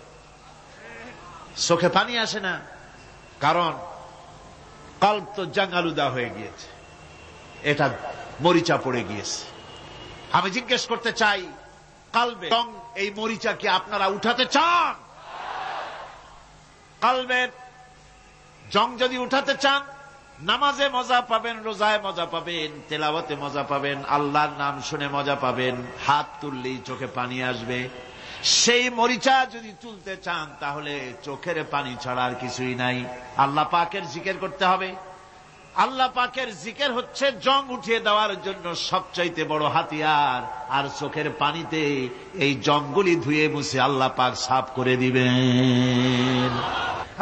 চোখে পানি আসে না, কারণ কলব তো জাঙ্গালুদা হয়ে গিয়েছে, এটা মরিচা পড়ে গিয়েছে। আমি জিজ্ঞেস করতে চাই, কলবে এই মরিচা কি আপনারা উঠাতে চান? কলবের জং যদি উঠাতে চান, নামাজে মজা পাবেন, রোজায় মজা পাবেন, তেলাওয়াতে মজা পাবেন, আল্লাহর নাম শুনে মজা পাবেন, হাত তুললেই চোখে পানি আসবে। সেই মরিচা যদি তুলতে চান তাহলে চোখের পানি ছাড়া আর কিছুই নাই। আল্লাহ পাকের জিকির করতে হবে। আল্লাহ পাকের জিকির হচ্ছে জং উঠিয়ে দেওয়ার জন্য সবচাইতে বড় হাতিয়ার। আর চোখের পানিতে এই জংগুলি ধুয়ে মুছে আল্লাহ পাক সাফ করে দিবেন।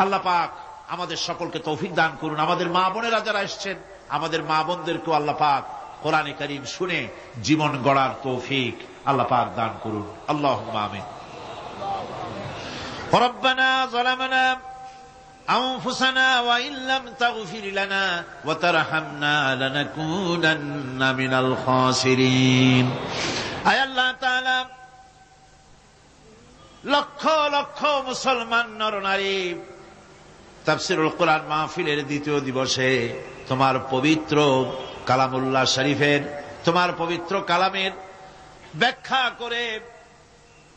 আল্লাহ পাক আমাদের সকলকে তৌফিক দান করুন। আমাদের মা বোনেরা যারা এসছেন, আমাদের মা বোনদেরকেও আল্লাহ পাক কোরআনে কারীম শুনে জীবন গড়ার তৌফিক আল্লাহ পাক দান করুন। আল্লাহুম্মা আমিন। রব্বানা যালামনা আনফুসানা ওয়া ইল্লাম তাগফির লানা ওয়া তারহামনা লানাকুনান্না মিনাল খাসিরিন। আয় আল্লাহ তাআলা, লক্ষ লক্ষ মুসলমান নরনারী তাফসীরুল কোরআন মাহফিলের দ্বিতীয় দিবসে তোমার পবিত্র কালামুল্লাহ শরীফের, তোমার পবিত্র কালামের ব্যাখ্যা করে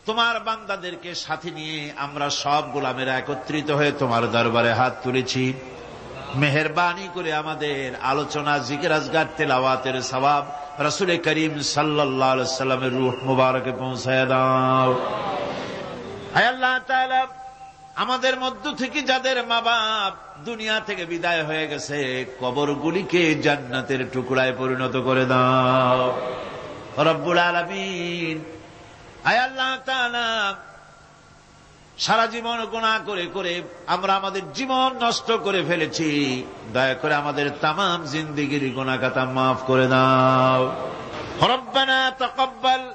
তোমার বান্দাদেরকে সাথে নিয়ে আমরা সব গোলামেরা একত্রিত হয়ে তোমার দরবারে হাত তুলেছি। মেহেরবানি করে আমাদের আলোচনা, জিকির, আজগার, তেলাওয়াতের সওয়াব রাসূল করিম সাল্লাল্লাহু আলাইহি ওয়াসাল্লামের রূহ মুবারকে পৌঁছায় দাও। আয় আল্লাহ তাআলা, আমাদের মধ্য থেকে যাদের মা বাপ দুনিয়া থেকে বিদায় হয়ে গেছে, কবরগুলিকে জান্নাতের টুকরায় পরিণত করে দাও রব্বুল আলামিন। আয় আল্লাহ তাআলা, সারা জীবন গুনাহ করে করে আমরা আমাদের জীবন নষ্ট করে ফেলেছি। দয়া করে আমাদের তামাম জিন্দেগির গুনাহ খাতা মাফ করে দাও। রব্বানা তাকাব্বাল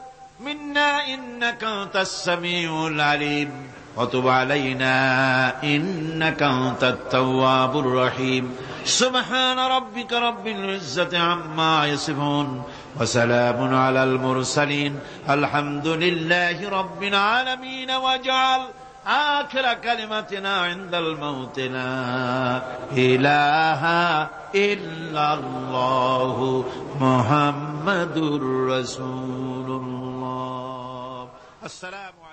মিন্না ইন্নাকা আনতাস সামিউল আলিম ওয়া তুব আলাইনা ইন্নাকা আনতাত তাওয়াবুর রহিম। সুবহানা রাব্বিকা রাব্বিল ইজ্জাতি আম্মা ইয়াসিফুন ওয়া সালামুন আলাল মুরসালিন আলহামদুলিল্লাহি রাব্বিল আলামিন। ওয়াজআল آخر كلمتنا عند الموت لا إله إلا الله محمد رسول الله. السلام عليكم.